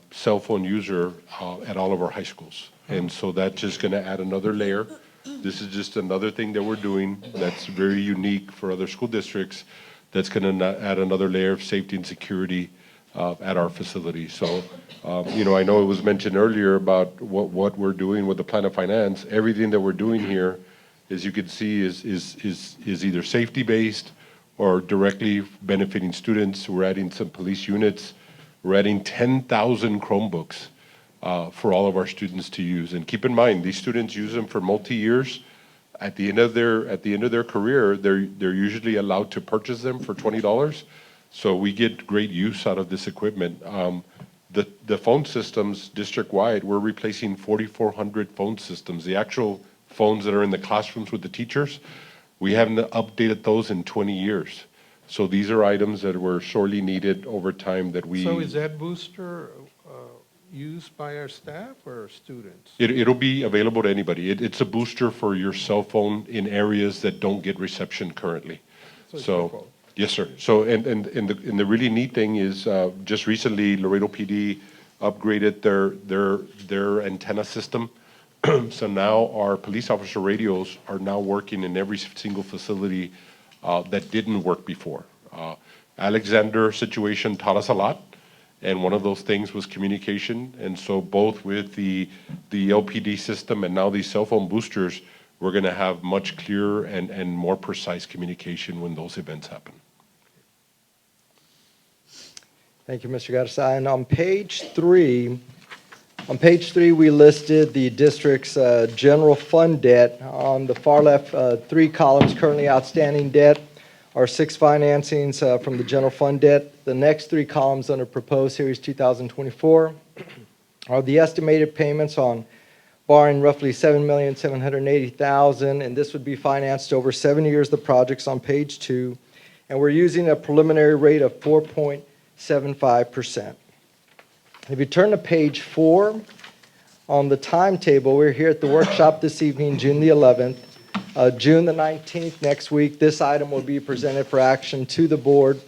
cell phone user at all of our high schools. And so that's just going to add another layer. This is just another thing that we're doing that's very unique for other school districts that's going to add another layer of safety and security at our facility. So, I know it was mentioned earlier about what we're doing with the plan of finance. Everything that we're doing here, as you can see, is either safety-based or directly benefiting students. We're adding some police units. We're adding 10,000 Chromebooks for all of our students to use. And keep in mind, these students use them for multi-years. At the end of their career, they're usually allowed to purchase them for $20. So we get great use out of this equipment. The phone systems district-wide, we're replacing 4,400 phone systems. The actual phones that are in the classrooms with the teachers, we haven't updated those in 20 years. So these are items that were sorely needed over time that we... So is that booster used by our staff or students? It'll be available to anybody. It's a booster for your cell phone in areas that don't get reception currently. it's So, for- yes, sir. So, and the really neat thing is, just recently, Laredo PD upgraded their antenna system So now our police officer radios are now working in every single facility that didn't work before. Alexander situation taught us a lot, and one of those things was communication. And so both with the LPD system and now these cell phone boosters, we're going to have much clearer and more precise communication when those events happen. Thank you, Mr. Garza. And on page three, we listed the district's general fund debt. On the far left, 3 columns, currently outstanding debt, are 6 financings from the general fund debt. The next 3 columns under proposed series 2024 are the estimated payments on borrowing roughly $7,780,000, and this would be financed over 7 years, the projects on page 2. And we're using a preliminary rate of 4.75%. If you turn to page 4, on the timetable, we're here at the workshop this evening, June the 11th. June the 19th, next week, this item will be presented for action to the board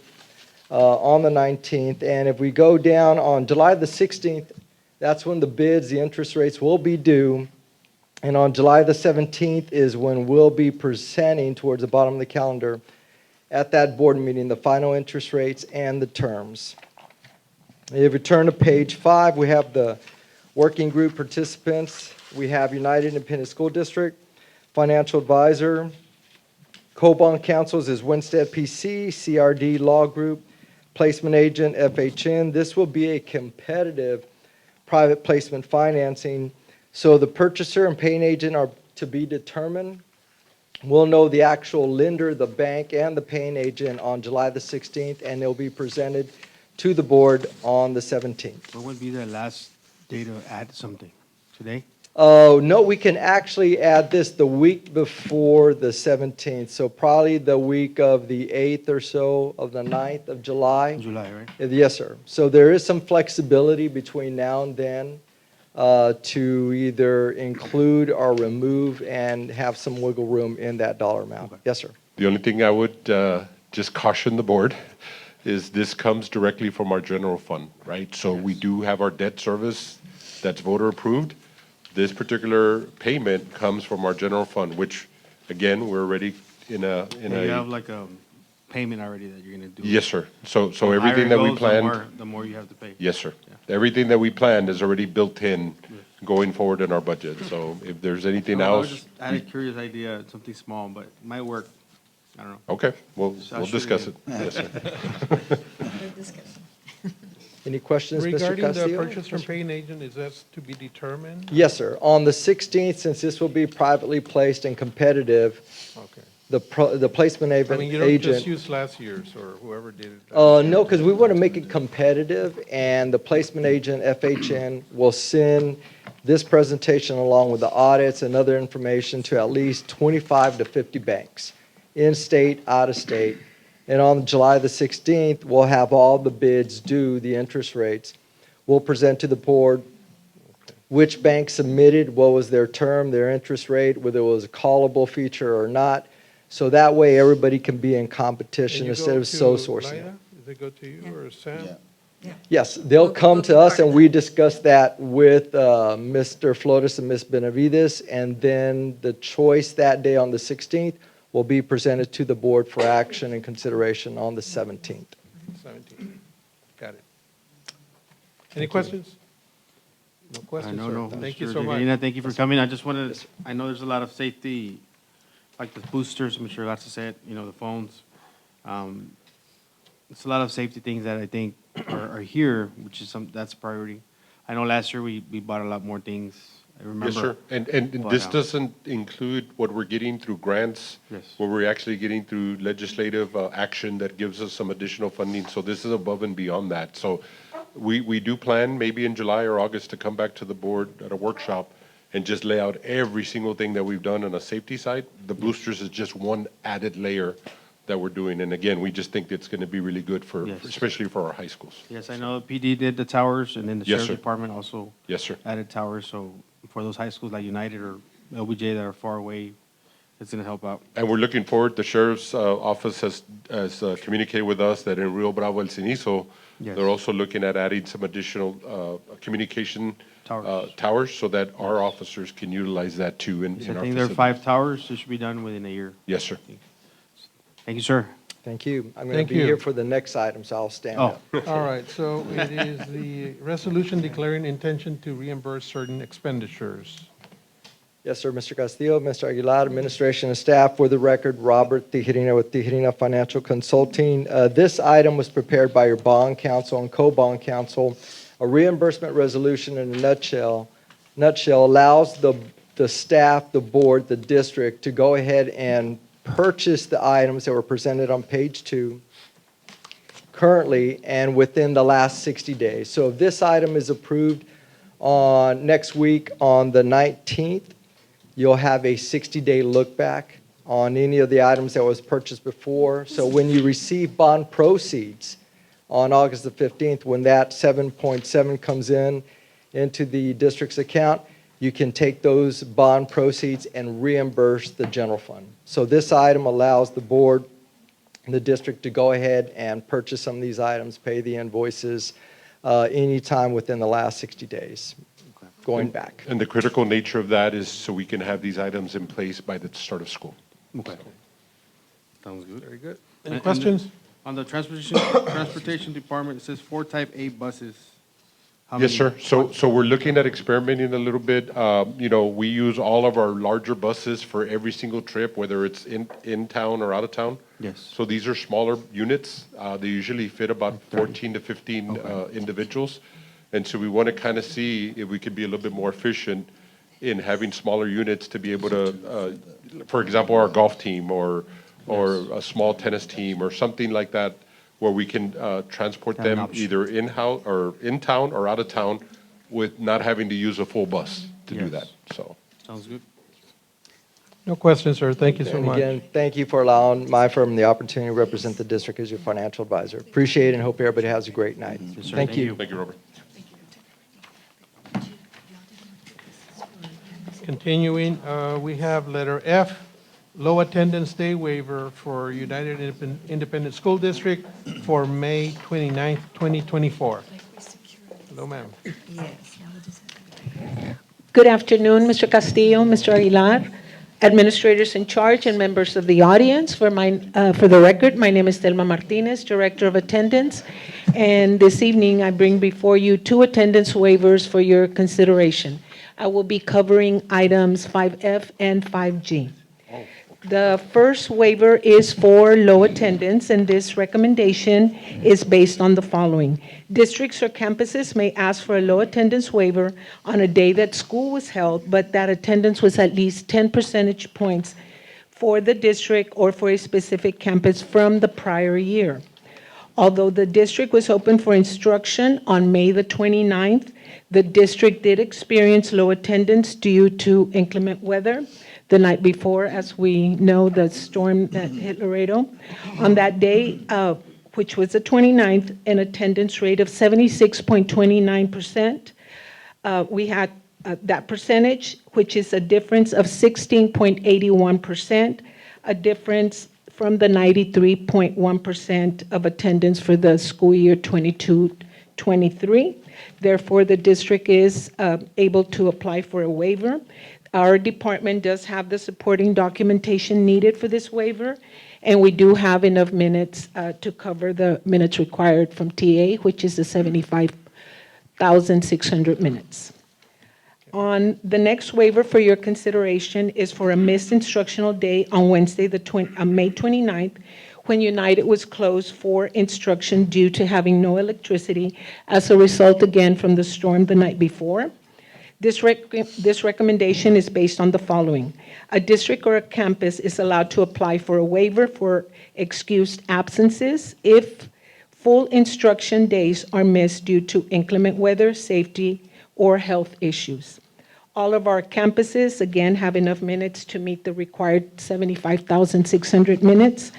on the 19th. And if we go down on July the 16th, that's when the bids, the interest rates will be due. And on July the 17th is when we'll be presenting towards the bottom of the calendar at that board meeting, the final interest rates and the terms. If you turn to page 5, we have the working group participants. We have United Independent School District, financial advisor, co-bond counsels is Winstead PC, CRD Law Group, placement agent FHN. This will be a competitive private placement financing. So the purchaser and paying agent are to be determined. We'll know the actual lender, the bank, and the paying agent on July the 16th, and they'll be presented to the board on the 17th. What would be the last day to add something? Today? Oh, no, we can actually add this the week before the 17th, so probably the week of the 8th or so of the 9th of July. July, right? Yes, sir. So there is some flexibility between now and then to either include or remove and have some wiggle room in that dollar amount. Okay. Yes, sir. The only thing I would just caution the board is this comes directly from our general fund, right? So we do have our debt service that's voter approved. This particular payment comes from our general fund, which, again, we're already in a. You have like a payment already that you're gonna do. Yes, sir. So The everything higher that we it goes, planned. the more you have to pay. Yes, sir. Everything that we planned is already built in going forward in our budget. So if there's anything I was else. just had a curious idea, something small, but it might work. I don't know. Okay, we'll So I'll we'll shoot discuss it it. in. Yes, sir. Any questions, Mr. Regarding the Castillo? purchase from paying agent, is that to be determined? Yes, sir. On the 16th, since this will be privately placed and competitive, Okay. the placement I agent. mean, you don't just use last year's or whoever did it. No, because we want to make it competitive, and the placement agent, FHN, will send this presentation along with the audits and other information to at least 25 to 50 banks, in-state, out-of-state. And on July the 16th, we'll have all the bids due, the interest rates. We'll present to the board which bank submitted, what was their term, their interest rate, whether it was a callable feature or not. So that way, everybody can be in competition instead of sole sourcing it. Does it go to you or Sam? Yes, they'll come to us and we discuss that with Mr. Flores and Ms. Benavides. And then the choice that day on the 16th will be presented to the board for action and consideration on the 17th. 17. Got it. Any questions? No questions, No. sir. Thank you Mr. so much. Regalina, thank you for coming. I just wanted, I know there's a lot of safety, like the boosters, I'm sure lots to say it, the phones. It's a lot of safety things that I think are here, which is that's a priority. I know last year we bought a lot more things. I remember. Yes, sir. And But, this doesn't include what we're getting through grants. Yes. What we're actually getting through legislative action that gives us some additional funding. So this is above and beyond that. So we do plan maybe in July or August to come back to the board at a workshop and just lay out every single thing that we've done on a safety side. The boosters is just one added layer that we're doing. And again, we just think it's going to be really good Yes. especially for our high schools. Yes, I know PD did the towers, and then the Yes, sheriff's sir. department also Yes, sir. added towers. So for those high schools like United or LBJ that are far away, it's going to help out. And we're looking forward, the sheriff's office has communicated with us that in Rio Bravo, El Cenizo, Yes. they're also looking at adding some additional communication towers so that our officers can utilize that too in I our think there are facility. 5 towers. It should be done within a year. Yes, sir. Thank you, sir. Thank you. I'm going to Thank be you. here for the next item, so I'll stand Oh. up. All right, so it is the resolution declaring intention to reimburse certain expenditures. Yes, sir, Mr. Castillo, Mr. Aguilar, administration and staff, for the record, Robert Tijerina with Tijerina Financial Consulting. This item was prepared by your bond counsel and co-bond counsel. A reimbursement resolution in a nutshell allows the staff, the board, the district to go ahead and purchase the items that were presented on page 2 currently and within the last 60 days. So if this item is approved on next week on the 19th, you'll have a 60-day look back on any of the items that was purchased before. So when you receive bond proceeds on August the 15th, when that 7.7 comes into the district's account, you can take those bond proceeds and reimburse the general fund. So this item allows the board and the district to go ahead and purchase some of these items, pay the invoices anytime within the last 60 days, going back. And the critical nature of that is so we can have these items in place by the start of school. Okay. Sounds good. Very good. Any And- questions? On the transportation department, it says 4 type A buses. How Yes, many? sir. So we're looking at experimenting a little bit. You know, we use all of our larger buses for every single trip, whether it's in town or out of town. Yes. So these are smaller units. They usually fit about 14 to 15 individuals. And so we want to kind of see if we could be a little bit more efficient in having smaller units to be able to, for example, our golf team or a small tennis team or something like that, where we can transport Have an them option. either in-house or in town or out of town with not having to use a full bus to do Yes. that, so. Sounds good. No questions, sir. Thank you so And much. again, thank you for allowing my firm the opportunity to represent the district as your financial advisor. Appreciate it and hope everybody has a great night. Yes, sir. Thank Thank you. you. Thank you, Robert. Continuing, we have letter F, low attendance day waiver for United Independent School District for May 29th, 2024. Hello, ma'am. Good afternoon, Mr. Castillo, Mr. Aguilar, administrators in charge, and members of the audience. For the record, my name is Thelma Martinez, Director of Attendance, and this evening I bring before you 2 attendance waivers for your consideration. I will be covering items 5F and 5G. The first waiver is for low attendance, and this recommendation is based on the following. Districts or campuses may ask for a low attendance waiver on a day that school was held, but that attendance was at least 10 percentage points for the district or for a specific campus from the prior year. Although the district was open for instruction on May the 29th, the district did experience low attendance due to inclement weather the night before, as we know, the storm that hit Laredo. On that day, which was the 29th, an attendance rate of 76.29%. We had that percentage, which is a difference of 16.81%, a difference from the 93.1% of attendance for the school year 22-23. Therefore, the district is able to apply for a waiver. Our department does have the supporting documentation needed for this waiver, and we do have enough minutes to cover the minutes required from TA, which is the 75,600 minutes. On the next waiver for your consideration is for a missed instructional day on Wednesday, May 29th, when United was closed for instruction due to having no electricity as a result, again, from the storm the night before. This recommendation is based on the following. A district or a campus is allowed to apply for a waiver for excused absences if full instruction days are missed due to inclement weather, safety, or health issues. All of our campuses, again, have enough minutes to meet the required 75,600 minutes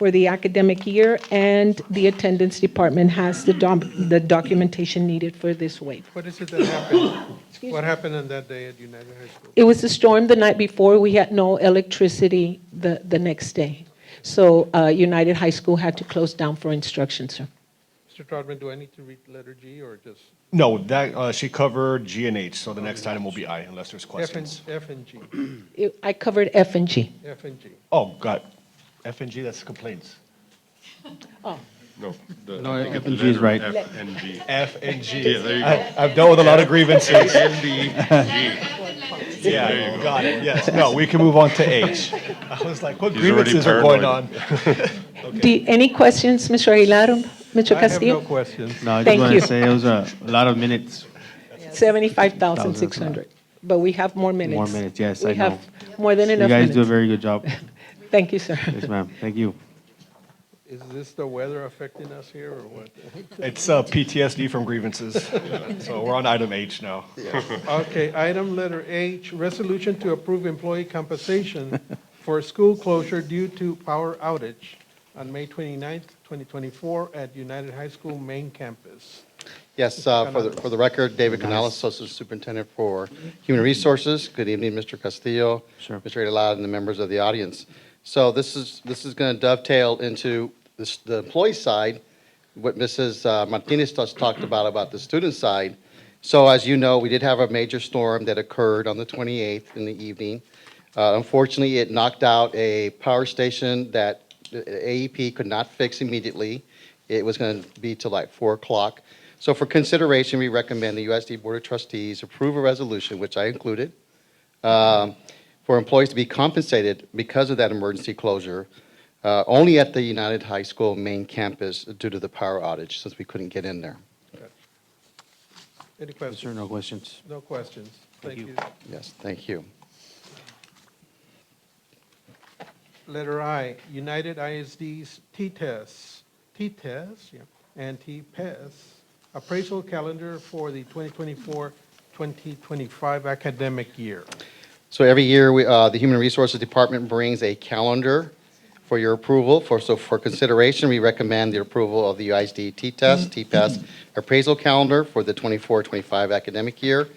for the academic year, and the attendance department has the documentation needed for this waiver. What is it that happened? What happened on that day at United High School? It was a storm the night before. We had no electricity the next day. So United High School had to close down for instruction, sir. Mr. Trotman, do I need to read letter G or just No, that, she covered G and H, so the next item will be I, unless there's questions. F and G? I covered F and G. F and G. Oh, got F and G, that's complaints. Oh. No, No, I think F it's and G is letter right. F and G. F and G. Yeah, there you go. I've dealt with a lot of grievances. N, D, G. Yeah, got it, yes. No, we can move on to H. I was like, what He's already grievances are going paranoid. on? Any questions, Mr. Aguilar, Mr. I have Castillo? no questions. No, I just Thank want you. to say it was a lot of minutes. 75,600. But we have more minutes. More minutes, yes, I We have know. more than You enough guys do a minutes. very good job. Thank you, sir. Yes, ma'am. Thank you. Is this the weather affecting us here or what? It's PTSD from grievances. So we're on item H now. Okay, item letter H, resolution to approve employee compensation for school closure due to power outage on May 29th, 2024 at United High School main campus. Yes, for the record, David Canales, Associate Superintendent for Human Resources. Good evening, Mr. Castillo, Sure. Mr. Aguilar, and the members of the audience. So this is going to dovetail into the employee side, what Mrs. Martinez just talked about the student side. So as you know, we did have a major storm that occurred on the 28th in the evening. Unfortunately, it knocked out a power station that AEP could not fix immediately. It was going to be till like 4 o'clock. So for consideration, we recommend the USD Board of Trustees approve a resolution, which I included, for employees to be compensated because of that emergency closure, only at the United High School main campus due to the power outage, since we couldn't get in there. Any Yes, questions? sir, no questions. No questions. Thank you. Yes, thank you. Letter I, United ISD's T-TES, yeah, and T-PES appraisal calendar for the 2024-2025 academic year. So every year, the Human Resources Department brings a calendar for your approval. For consideration, we recommend the approval of the UISD T-TES, T-PES appraisal calendar for the 24-25 academic year.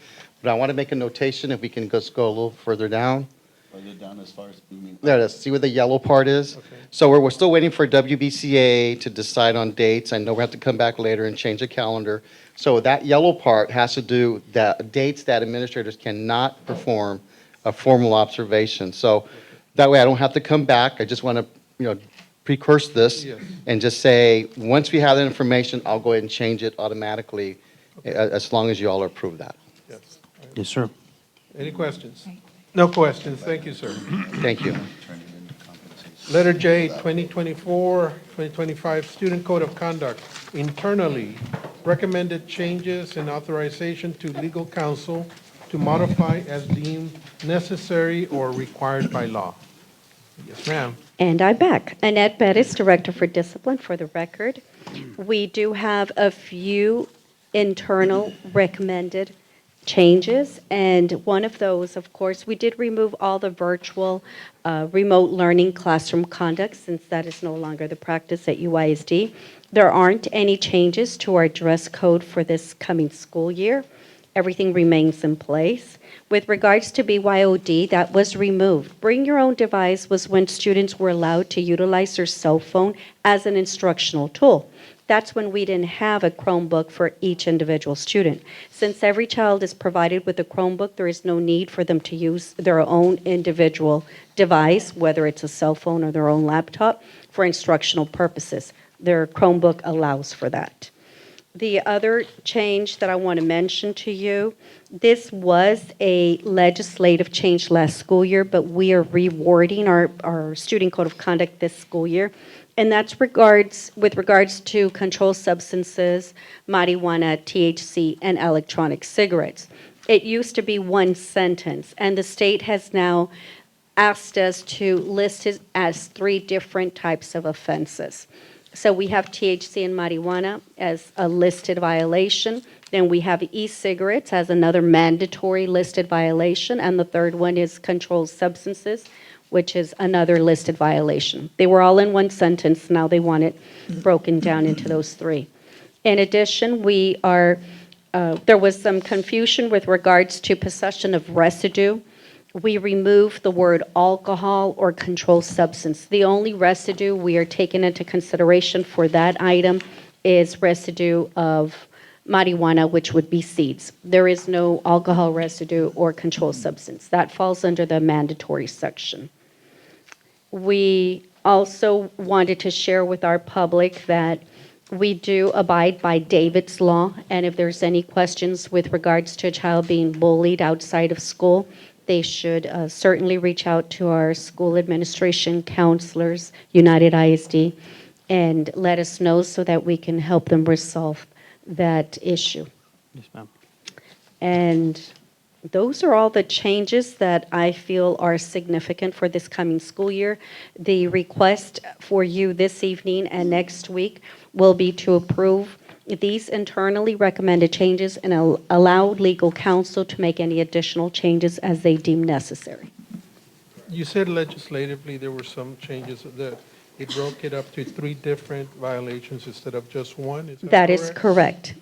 But I want to make a notation, if we can just go a little further down. Further down as far as, you mean? There it is. See where the yellow part is? So we're still waiting for WBCA to decide on dates. I know we have to come back later and change the calendar. So that yellow part has to do the dates that administrators cannot perform a formal observation. So that way I don't have to come back. I just want to, precurse this Yes. and just say, once we have that information, I'll go ahead and change it automatically, as long as you all approve that. Yes. Yes, sir. Any questions? No questions. Thank you, sir. Thank you. Letter J, 2024-2025 Student Code of Conduct. Internally, recommended changes and authorization to legal counsel to modify as deemed necessary or required by law. Yes, ma'am. And I'm back. Annette Bettis, Director for Discipline, for the record. We do have a few internal recommended changes, and one of those, of course, we did remove all the virtual remote learning classroom conduct, since that is no longer the practice at UISD. There aren't any changes to our dress code for this coming school year. Everything remains in place. With regards to BYOD, that was removed. Bring your own device was when students were allowed to utilize their cell phone as an instructional tool. That's when we didn't have a Chromebook for each individual student. Since every child is provided with a Chromebook, there is no need for them to use their own individual device, whether it's a cell phone or their own laptop, for instructional purposes. Their Chromebook allows for that. The other change that I want to mention to you, this was a legislative change last school year, but we are rewarding our student code of conduct this school year. And that's with regards to controlled substances, marijuana, THC, and electronic cigarettes. It used to be one sentence, and the state has now asked us to list it as 3 different types of offenses. So we have THC and marijuana as a listed violation. Then we have e-cigarettes as another mandatory listed violation. And the third one is controlled substances, which is another listed violation. They were all in one sentence, now they want it broken down into those three. In addition, there was some confusion with regards to possession of residue. We removed the word alcohol or controlled substance. The only residue we are taking into consideration for that item is residue of marijuana, which would be seeds. There is no alcohol residue or controlled substance. That falls under the mandatory section. We also wanted to share with our public that we do abide by David's Law, and if there's any questions with regards to a child being bullied outside of school, they should certainly reach out to our school administration, counselors, United ISD, and let us know so that we can help them resolve that issue. Yes, ma'am. And those are all the changes that I feel are significant for this coming school year. The request for you this evening and next week will be to approve these internally recommended changes and allow legal counsel to make any additional changes as they deem necessary. You said legislatively there were some changes that it broke it up to 3 different violations instead of just one, is that correct? That is correct.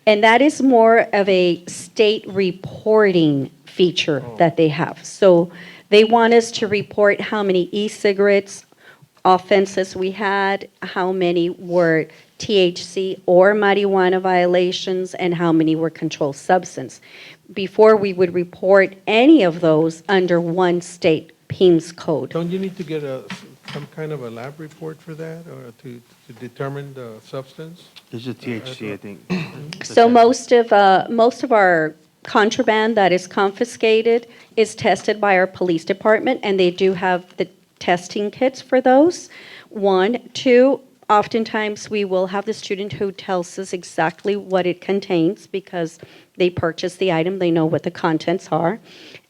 And that is more of a state reporting feature that they have. So they want us to report how many e-cigarettes offenses we had, how many were THC or marijuana violations, and how many were controlled substance. Before we would report any of those under one state PIMS code. Don't you need to get some kind of a lab report for that, or to determine the substance? It's just THC, I think. So most of our contraband that is confiscated is tested by our police department, and they do have the testing kits for those. 1, 2, oftentimes we will have the student who tells us exactly what it contains because they purchased the item, they know what the contents are.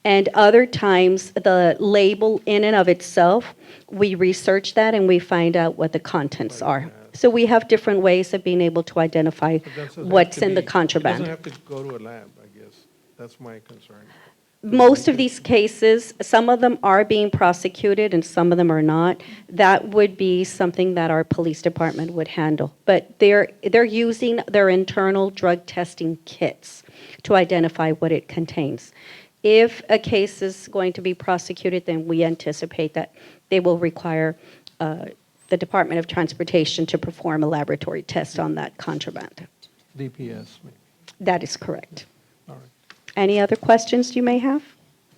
And other times, the label in and of itself, we research that and we find out what the contents are. So we have different ways of being able to identify what's in the contraband. It doesn't have to go to a lab, I guess. That's my concern. Most of these cases, some of them are being prosecuted and some of them are not. That would be something that our police department would handle. But they're using their internal drug testing kits to identify what it contains. If a case is going to be prosecuted, then we anticipate that they will require the Department of Transportation to perform a laboratory test on that contraband. DPS, maybe. That is correct. All right. Any other questions you may have?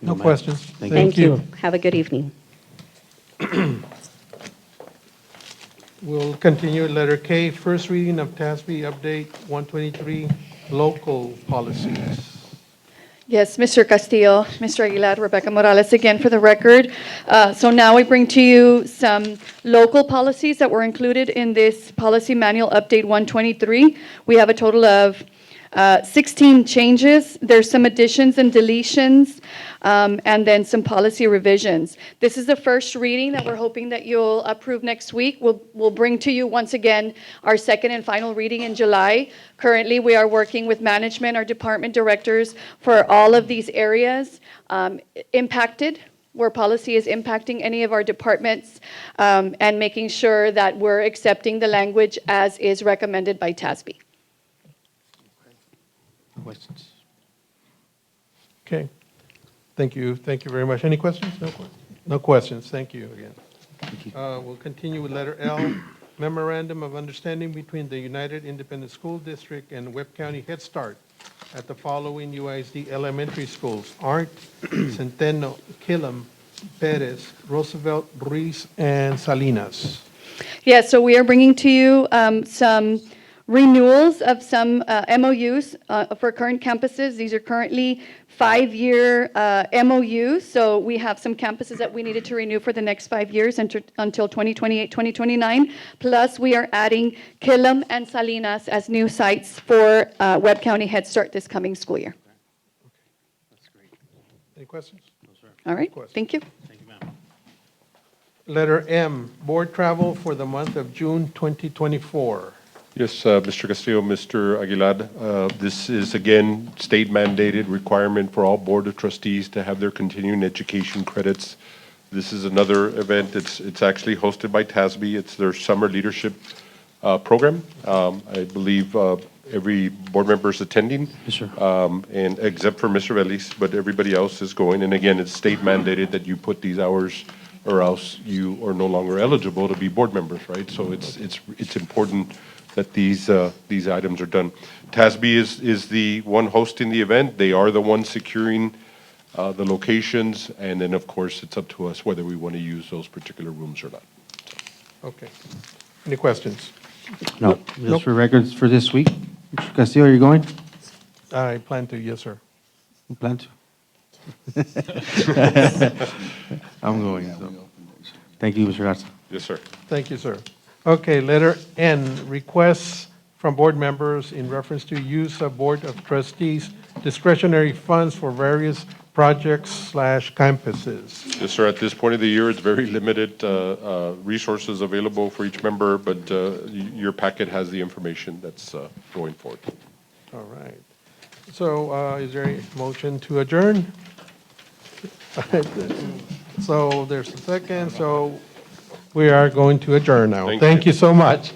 No questions. Thank you. Have a good evening. We'll continue with letter K, first reading of TASB Update 123, local policies. Yes, Mr. Castillo, Mr. Aguilar, Rebecca Morales again for the record. So now we bring to you some local policies that were included in this Policy Manual Update 123. We have a total of 16 changes. There's some additions and deletions, and then some policy revisions. This is the first reading that we're hoping that you'll approve next week. We'll bring to you once again our second and final reading in July. Currently, we are working with management, our department directors, for all of these areas impacted, where policy is impacting any of our departments, and making sure that we're accepting the language as is recommended by TASB. Questions? Okay. Thank you. Thank you very much. Any questions? No questions? No questions. Thank you again. We'll continue with letter L, Memorandum of Understanding between the United Independent School District and Webb County Head Start at the following UISD elementary schools: Arndt, Centeno, Killam, Perez, Roosevelt, Ruiz, and Salinas. Yes, so we are bringing to you some renewals of some MOUs for current campuses. These are currently 5-year MOUs, so we have some campuses that we needed to renew for the next 5 years until 2028, 2029. Plus, we are adding Killam and Salinas as new sites for Webb County Head Start this coming school year. That's great. Any questions? No, sir. All right, thank you. Thank you, ma'am. Letter M, Board Travel for the month of June 2024. Yes, Mr. Castillo, Mr. Aguilar, this is again state mandated requirement for all Board of Trustees to have their continuing education credits This is another event. It's actually hosted by TASB. It's their summer leadership program. I believe every board member is attending. Yes, sir. And except for Mr. Ellis, but everybody else is going. And again, it's state mandated that you put these hours or else you are no longer eligible to be board members, right? So it's important that these items are done. TASB is the one hosting the event. They are the one securing the locations, and then, of course, it's up to us whether we want to use those particular rooms or not. Okay. Any questions? No, Nope. just for records for this week. Mr. Castillo, are you going? I plan to, yes, sir. You plan to? I'm going, so. Thank you, Mr. Garza. Yes, sir. Thank you, sir. Okay, letter N, requests from board members in reference to use of Board of Trustees discretionary funds for various projects/campuses. Yes, sir. At this point of the year, it's very limited resources available for each member, but your packet has the information that's going forward. All right. So is there a motion to adjourn? So there's a second, so we are going to adjourn now. Thank Thank you. you so much.